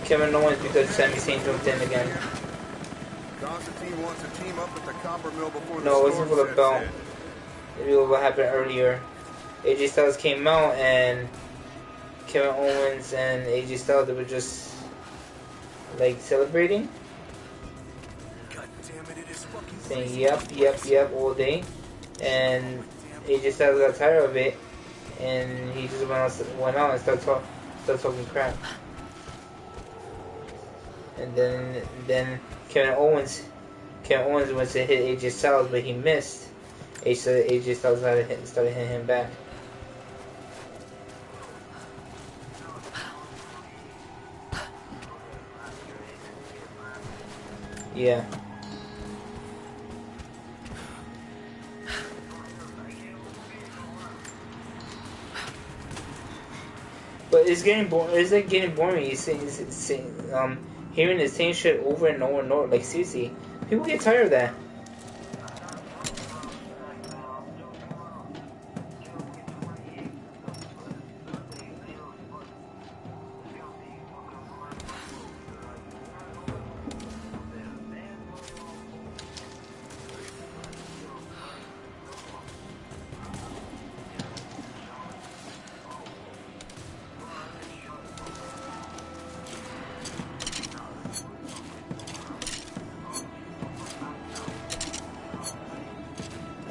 Kevin Owens because Sami Zayn jumped in again. Constantine wants to team up with the copper mill before the No, it wasn't for the belt. Maybe what happened earlier. AJ Styles came out and Kevin Owens and AJ Styles, they were just like celebrating. Saying yep all day. And AJ Styles got tired of it, and he just went out and started talking crap. And then Kevin Owens went to hit AJ Styles, but he missed. AJ Styles started hitting him back. Yeah. But it's getting boring. It's like getting boring. Hearing the same shit over and over and over. Like seriously, people get tired of that.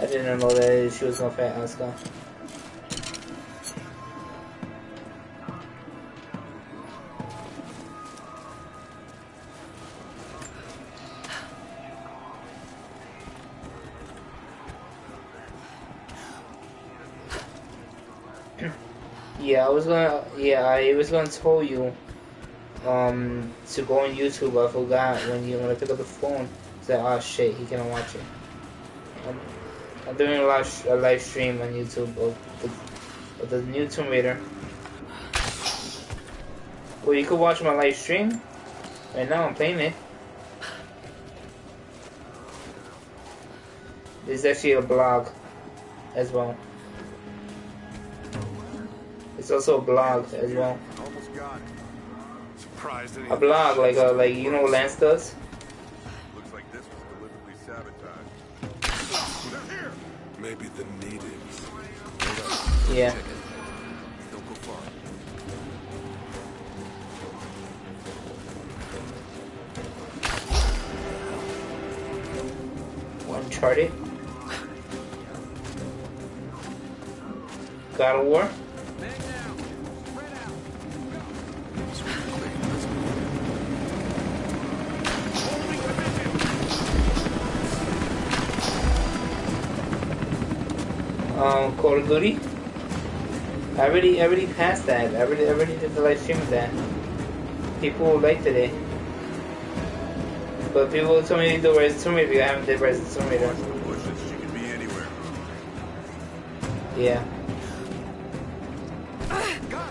I didn't know that she was gonna fight Asuka. Yeah, I was gonna tell you to go on YouTube. I forgot when I pick up the phone. Said, oh shit, he cannot watch it. I'm doing a live stream on YouTube of the new Tomb Raider. Well, you could watch my live stream. Right now, I'm playing it. There's actually a blog as well. It's also a blog as well. Almost got it. Surprised a blog like you know what Lance does? Looks like this was deliberately sabotaged. They're here. Maybe the natives. Yeah. Don't go far. Uncharted. God of War. Call of Duty. I already passed that. I already did the live stream of that. People liked it. But people told me to do Rise of Tomb Raider. I haven't did Rise of Tomb Raider. She can be anywhere. Yeah. Let go.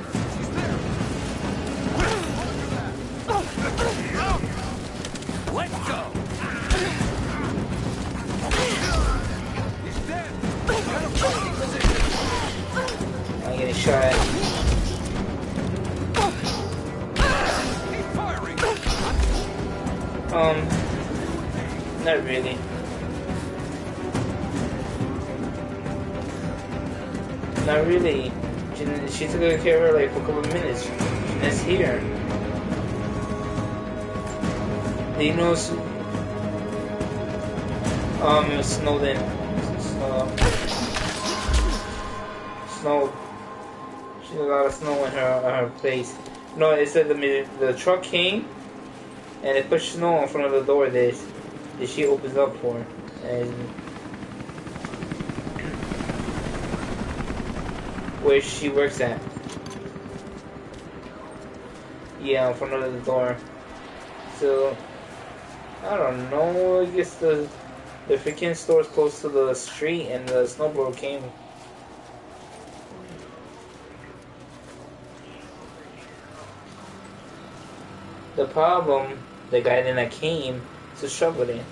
He's dead. I'm getting shot at. He's firing. Not really. Not really. She took good care of her like for a couple of minutes. She's here. Do you know Snowden? Snow. She had a lot of snow in her place. No, it said the truck came and it pushed snow in front of the door that she opens up for, and where she works at. Yeah, in front of the door. So I don't know. I guess the freaking store's close to the street, and the snowblower came. The problem, the guy that came to shovel it.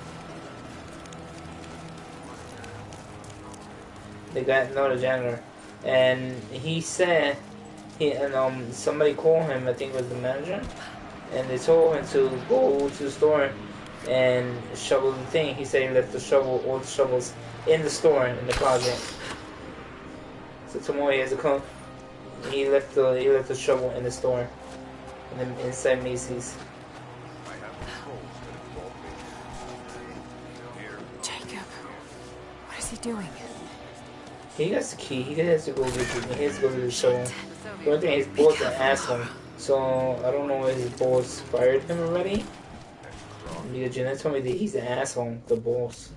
The janitor, and he said somebody called him. I think it was the manager, and they told him to go to the store and shovel the thing. He said he left all the shovels in the store in the closet. So tomorrow he has to come. He left the shovel in the store, inside Macy's. Jacob, what is he doing? He has the key. He has to go to the shovel. The only thing, his boss asked him. So I don't know if his boss fired him already. Because Jeanette told me that he's an asshole, the boss.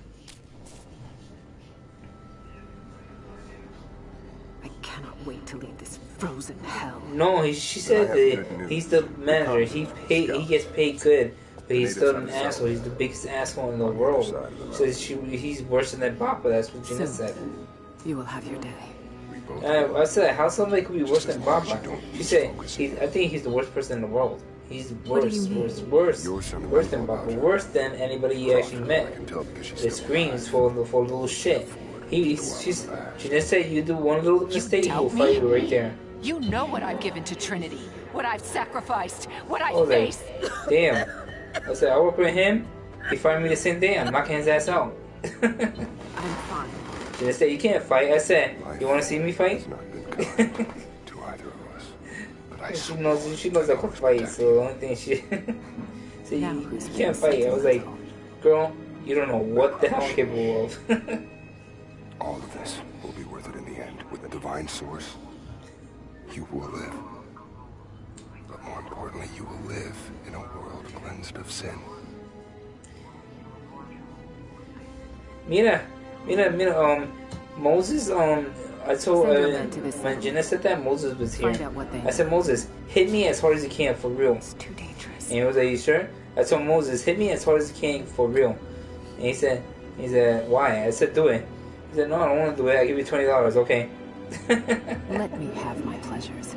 I cannot wait to leave this frozen hell. No, she said that he's the manager. He gets paid good, but he's still an asshole. He's the biggest asshole in the world. So he's worse than that Papa. That's what Jeanette said. You will have your day. I said, how somebody could be worse than Papa? She said, I think he's the worst person in the world. He's worse than Papa. Worse than anybody he actually met. The screams for little shit. She just said, you do one little mistake, he'll fight you right there. You know what I've given to Trinity, what I've sacrificed, what I face. Damn. I said, I work with him. He fight me the same day. I'm knocking his ass out. I'm fine. She just said, you can't fight. I said, you want to see me fight? She knows I can fight, so the only thing she said, you can't fight. I was like, girl, you don't know what the hell I'm capable of. with the divine source, you will live. But more importantly, you will live in a world cleansed of sin. Mira, Moses, I told, when Jenna said that Moses was here, I said, Moses, hit me as hard as you can, for real. It's too dangerous. And he was like, you sure? I told Moses, hit me as hard as you can, for real. And he said, why? I said, do it. He said, no, I don't want to do it. I'll give you $20, okay? Let me have my pleasures.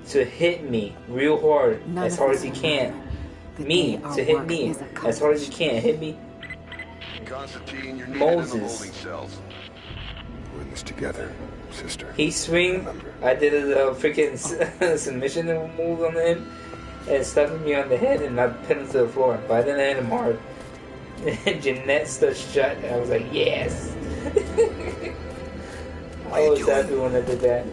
To hit me real hard, as hard as you can. Me, to hit me as hard as you can. Hit me. Constantine, you're Moses. in the holding cells. We're in this together, sister. He swing. I did a freaking submission move on him and stuck me on the head and I pinned him to the floor. But I didn't hit him hard. Jeanette stood shut and I was like, yes. I was happy when I did that.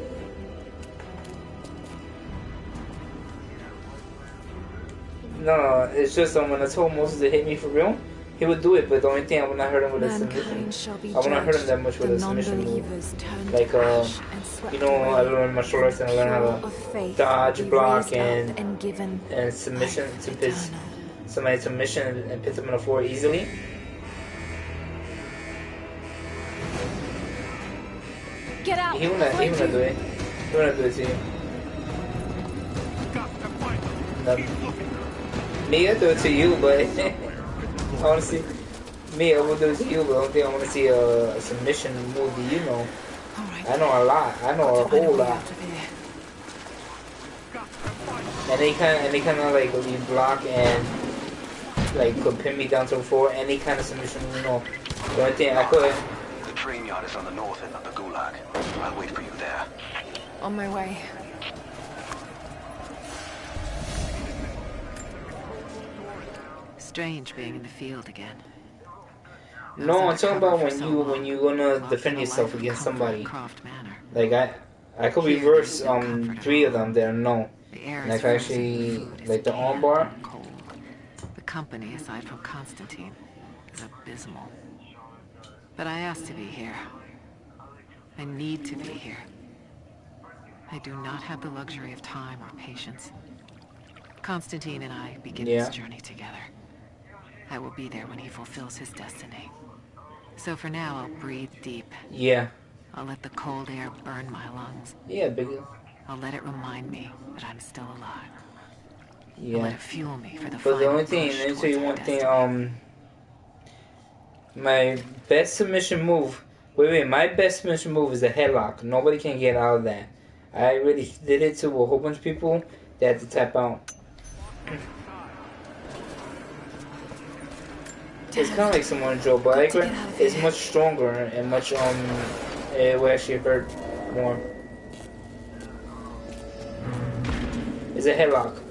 No, it's just when I told Moses to hit me for real, he would do it, but the only thing I would not hurt him with a submission. I would not hurt him that much with a submission move. Like, you know, I learned martial arts and I learned how to dodge, block, and submission to pit somebody's submission and put them on the floor easily. Get out! He would not do it. He would not do it to you. Me, I do it to you, but honestly, me, I will do it to you, but I don't think I want to see a submission move that you know. I know a lot. I know a whole lot. And they kind of like you block and like could pin me down to the floor. Any kind of submission, you know. The only thing I could. The train yard is on the north end of the gulag. I'll wait for you there. On my way. Strange being in the field again. No, I'm talking about when you gonna defend yourself against somebody. Like I could reverse 3 of them that I know. Like actually, like the armbar. The company, aside from Constantine, is abysmal. But I asked to be here. I need to be here. I do not have the luxury of time or patience. Constantine and I begin this journey together. I will be there when he fulfills his destiny. So for now, I'll breathe deep. Yeah. I'll let the cold air burn my lungs. Yeah, big. I'll let it remind me that I'm still alive. Yeah. I'll let it fuel me for the But final the only thing, let me tell you one thing. My best submission move. Wait. My best submission move is a headlock. Nobody can get out of that. I really did it to a whole bunch of people that had to tap out. It's kind of like Samoan Joe, but it's much stronger and much it will actually hurt more. It's a headlock.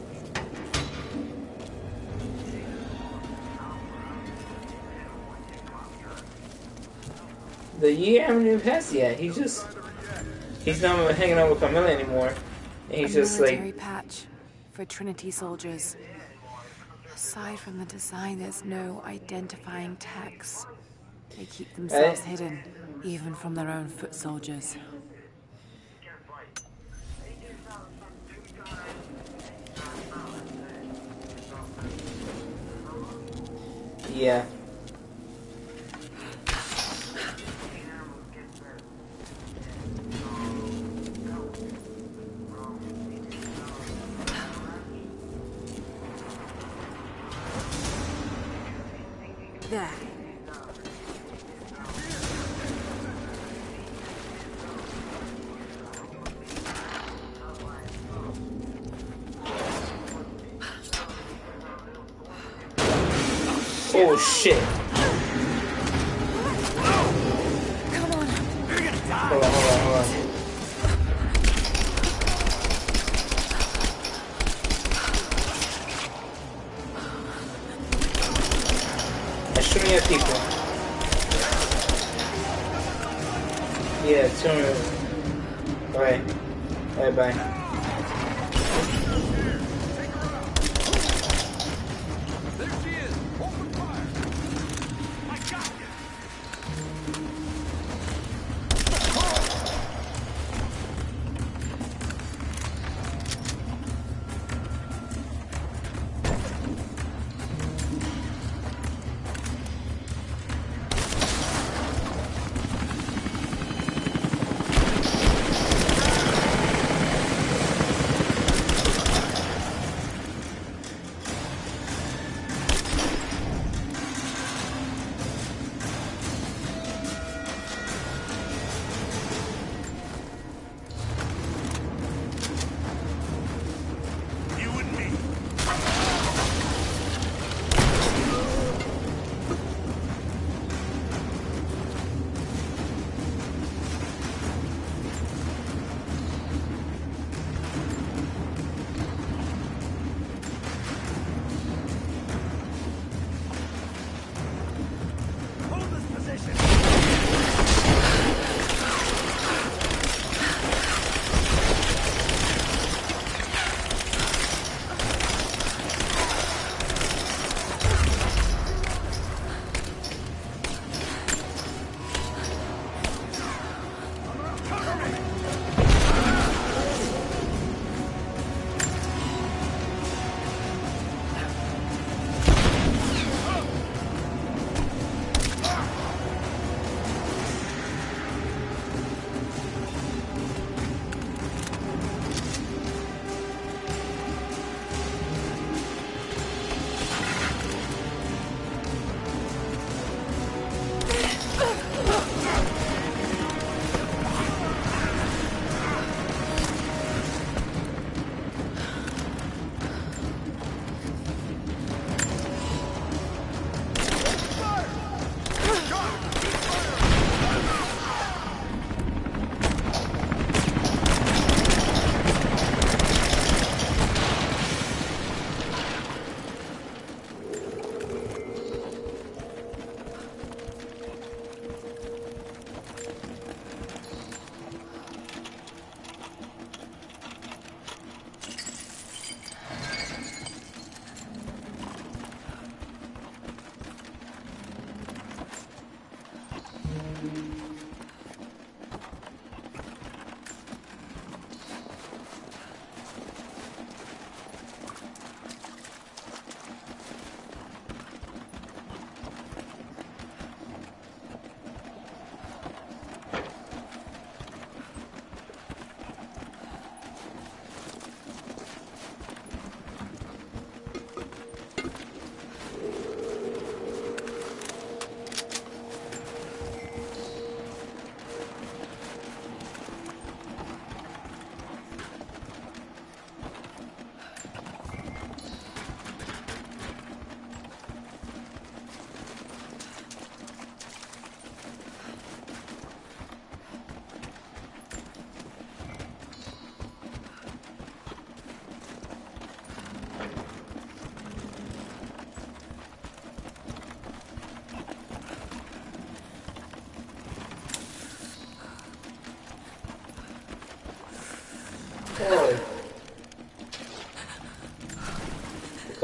The year haven't even passed yet. He's not hanging out with Camilla anymore. And he's just like military patch for Trinity soldiers. Aside from the design, there's no identifying tags. They keep themselves hidden, even from their own foot soldiers. Yeah. There. Oh shit. Come on. You're gonna die. Hold on. I'm shooting at people. Yeah, turn. Alright. Bye.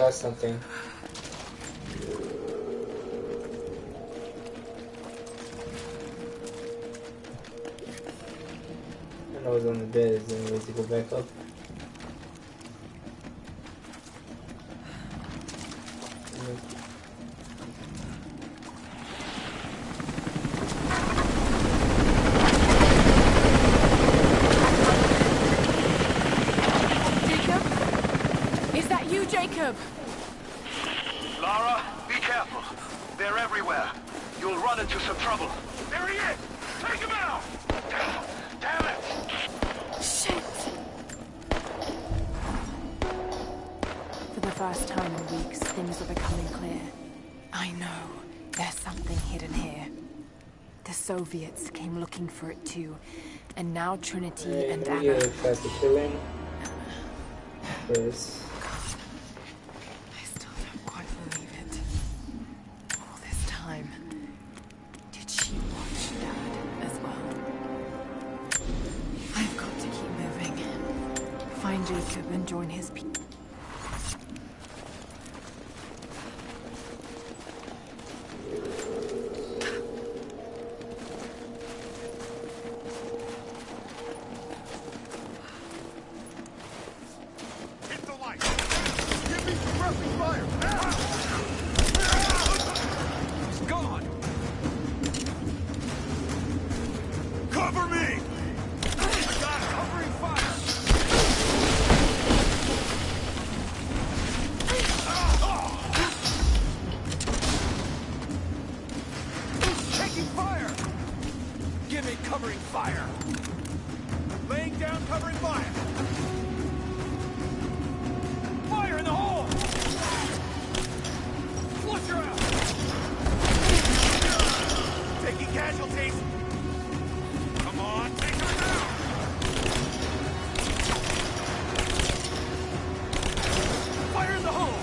saw something. I know it's on the bed. Is there any way to go back up? Jacob! Lara, be careful. They're everywhere. You'll run into some trouble. There he is! Take him out! Damn it! Shit! For the first time in weeks, things are becoming clear. I know. There's something hidden here. The Soviets came looking for it too. And now Trinity and Anna... Yeah, past the killing. First. Jacob and join his people. Hit the light! Give me suppressing fire! He's gone! Cover me! I got covering fire! Give me covering fire! Laying down covering fire! Fire in the hole! Flush her out! Taking casualties! Come on, take her down! Fire in the hole!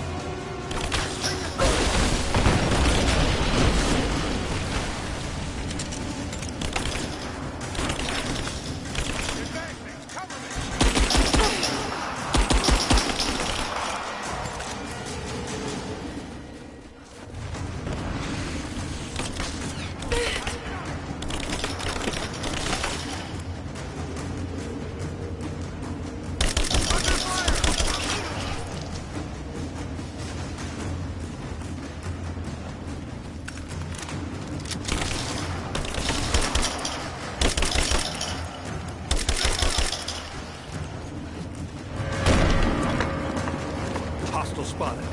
Hostile spotted.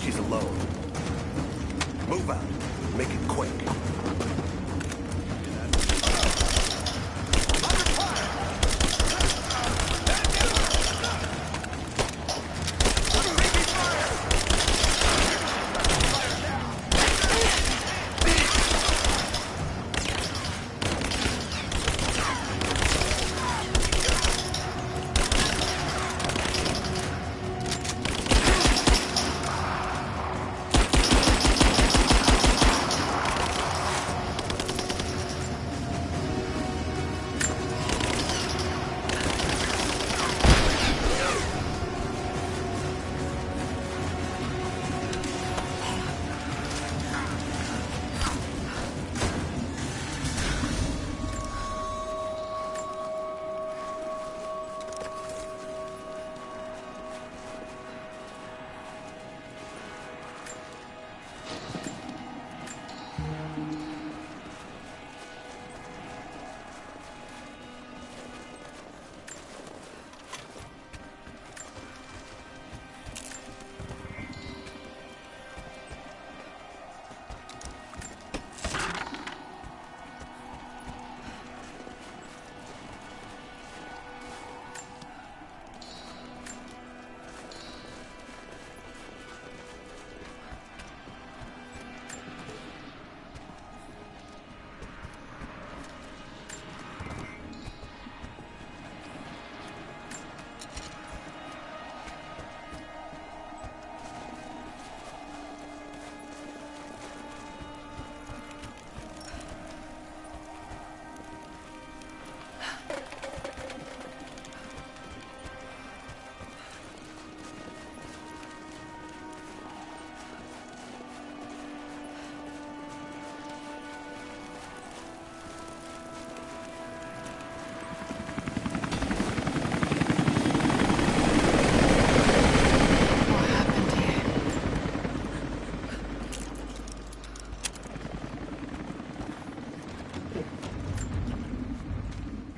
She's alone. Move out. Make it quick.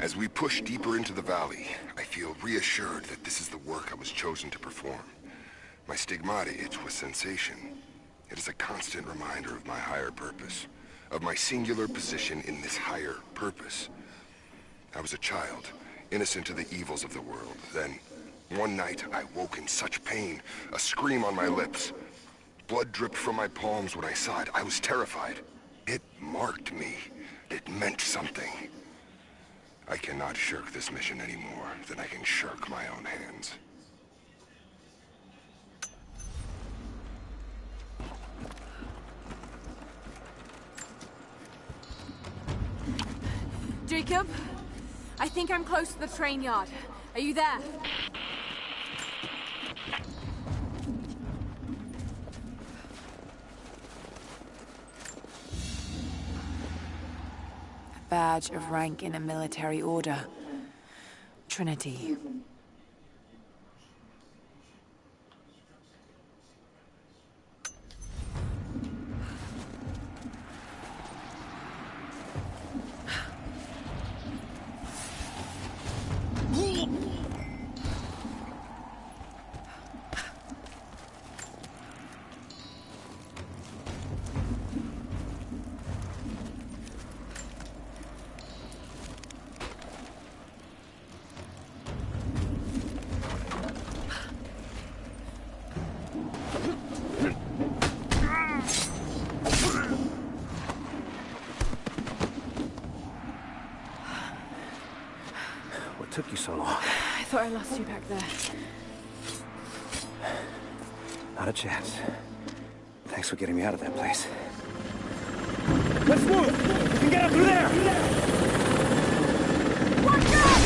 As we push deeper into the valley, I feel reassured that this is the work I was chosen to perform. My stigmata itch with sensation. It is a constant reminder of my higher purpose, of my singular position in this higher purpose. I was a child, innocent to the evils of the world. Then, one night, I woke in such pain, a scream on my lips. Blood dripped from my palms when I saw it. I was terrified. It marked me. It meant something. I cannot shirk this mission any more than I can shirk my own hands. Jacob, I think I'm close to the train yard. Are you there? A badge of rank in a military order. Trinity. What took you so long? I thought I lost you back there. Not a chance. Thanks for getting me out of that place. Let's move! We can get up through there! Watch out!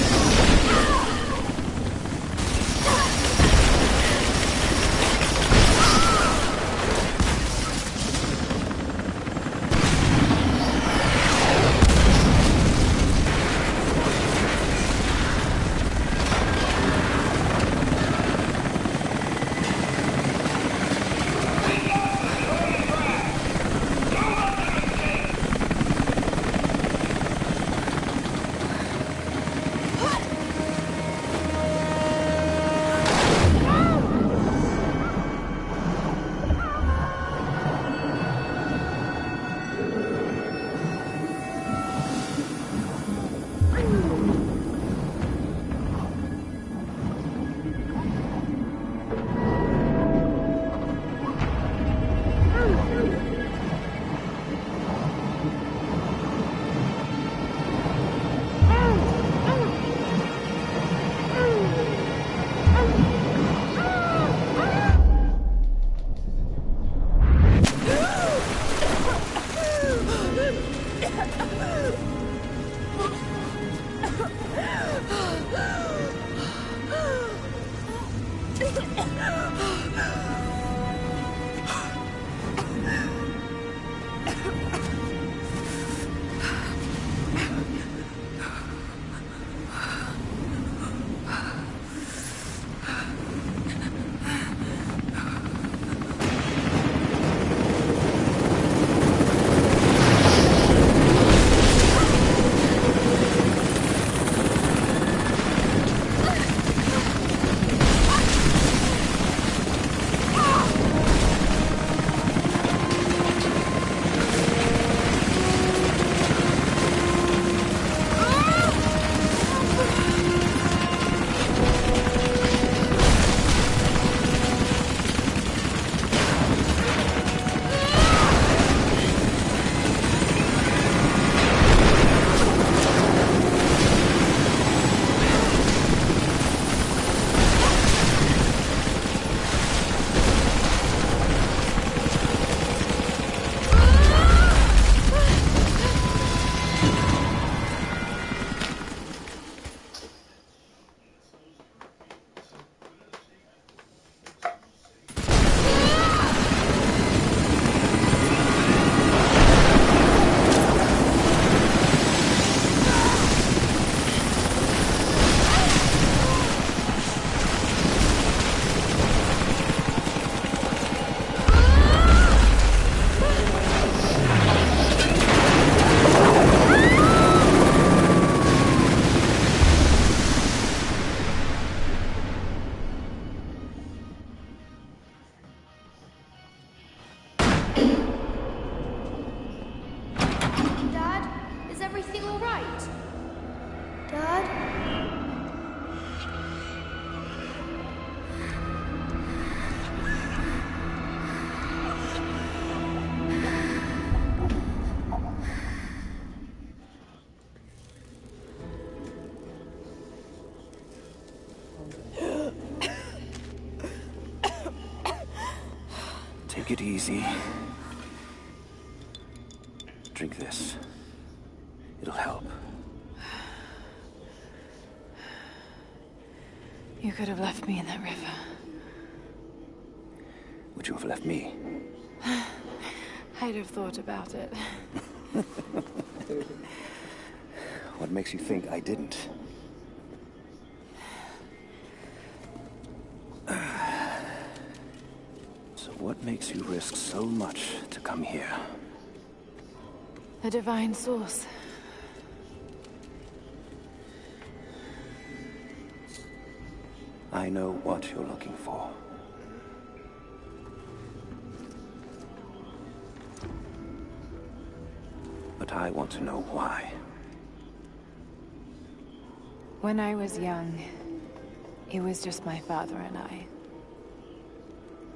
all right? Dad? Take it easy. Drink this. It'll help. You could have left me in that river. Would you have left me? I'd have thought about it. What makes you think I didn't? So what makes you risk so much to come here? The divine source. I know what you're looking for. But I want to know why. When I was young, it was just my father and I.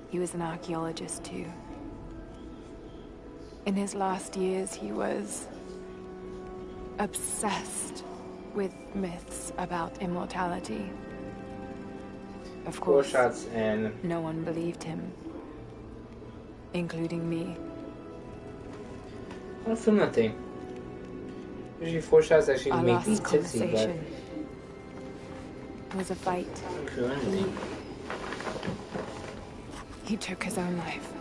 He was an archaeologist too. In his last years, he was obsessed with myths about immortality. Of course, 4 shots and no one believed him, including me. I don't feel nothing. Usually 4 shots actually Our make me last tipsy, but conversation was a fight. I don't feel anything. He took his own life.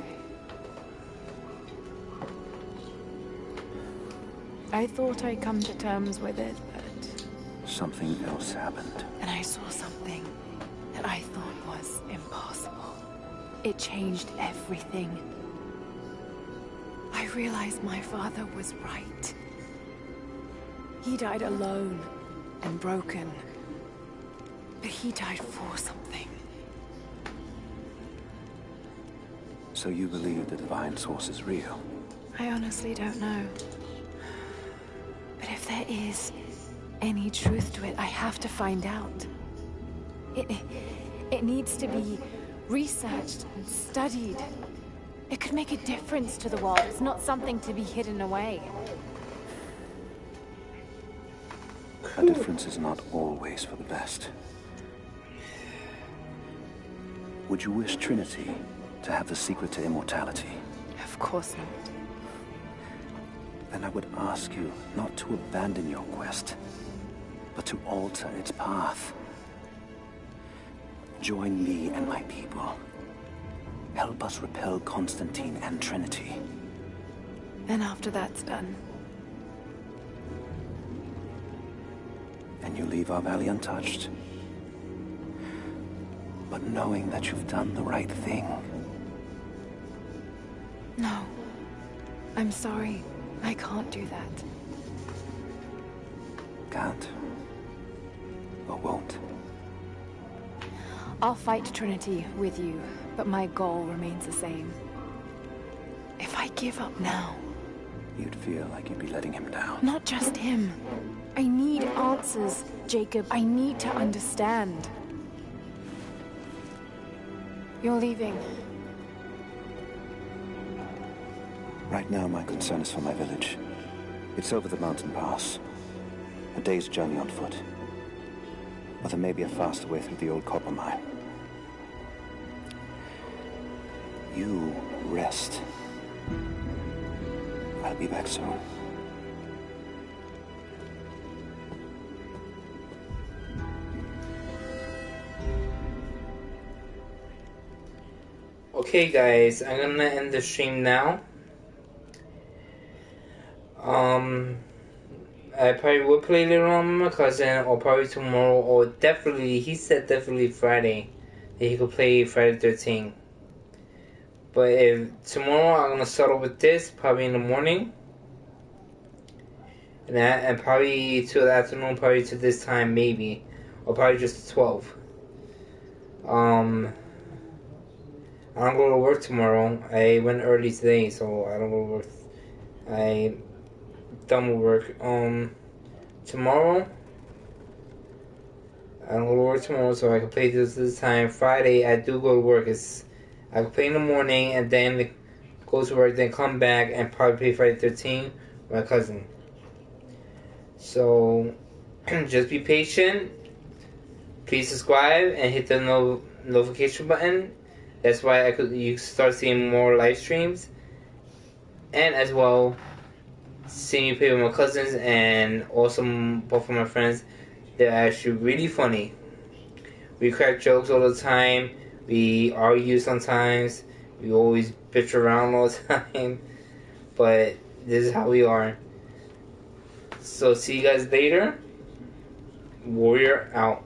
I thought I'd come to terms with it, but... Something else happened. And I saw something that I thought was impossible. It changed everything. I realized my father was right. He died alone and broken. But he died for something. So you believe the divine source is real? I honestly don't know. But if there is any truth to it, I have to find out. It needs to be researched and studied. It could make a difference to the world. It's not something to be hidden away. A difference is not always for the best. Would you wish Trinity to have the secret to immortality? Of course not. Then I would ask you not to abandon your quest, but to alter its path. Join me and my people. Help us repel Constantine and Trinity. Then after that's done, and you leave our valley untouched, but knowing that you've done the right thing. no. I'm sorry. I can't do that. Can't. Or won't. I'll fight Trinity with you, but my goal remains the same. If I give up now... You'd feel like you'd be letting him down. Not just him. I need answers, Jacob. I need to understand. You're leaving. Right now, my concern is for my village. It's over the mountain pass. A day's journey on foot. But there may be a faster way through the old copper mine. You rest. I'll be back soon. Okay guys, I'm gonna end the stream now. I probably will play later on with my cousin, or probably tomorrow, or definitely, he said definitely Friday, that he could play Friday the 13th. But if tomorrow I'm gonna start off with this, probably in the morning, and probably to the afternoon, probably to this time maybe, or probably just 12. I don't go to work tomorrow. I went early today, so I don't go to work. I done with work. tomorrow. I don't go to work tomorrow, so I can play this time. Friday, I do go to work. I can play in the morning and then go to work, then come back and probably play Friday 13 with my cousin. So, just be patient. Please subscribe and hit the notification button. That's why you start seeing more live streams. And as well, seeing me play with my cousins and also both of my friends. They're actually really funny. We crack jokes all the time. We argue sometimes. We always bitch around all the time. But this is how we are. So see you guys later. Warrior out.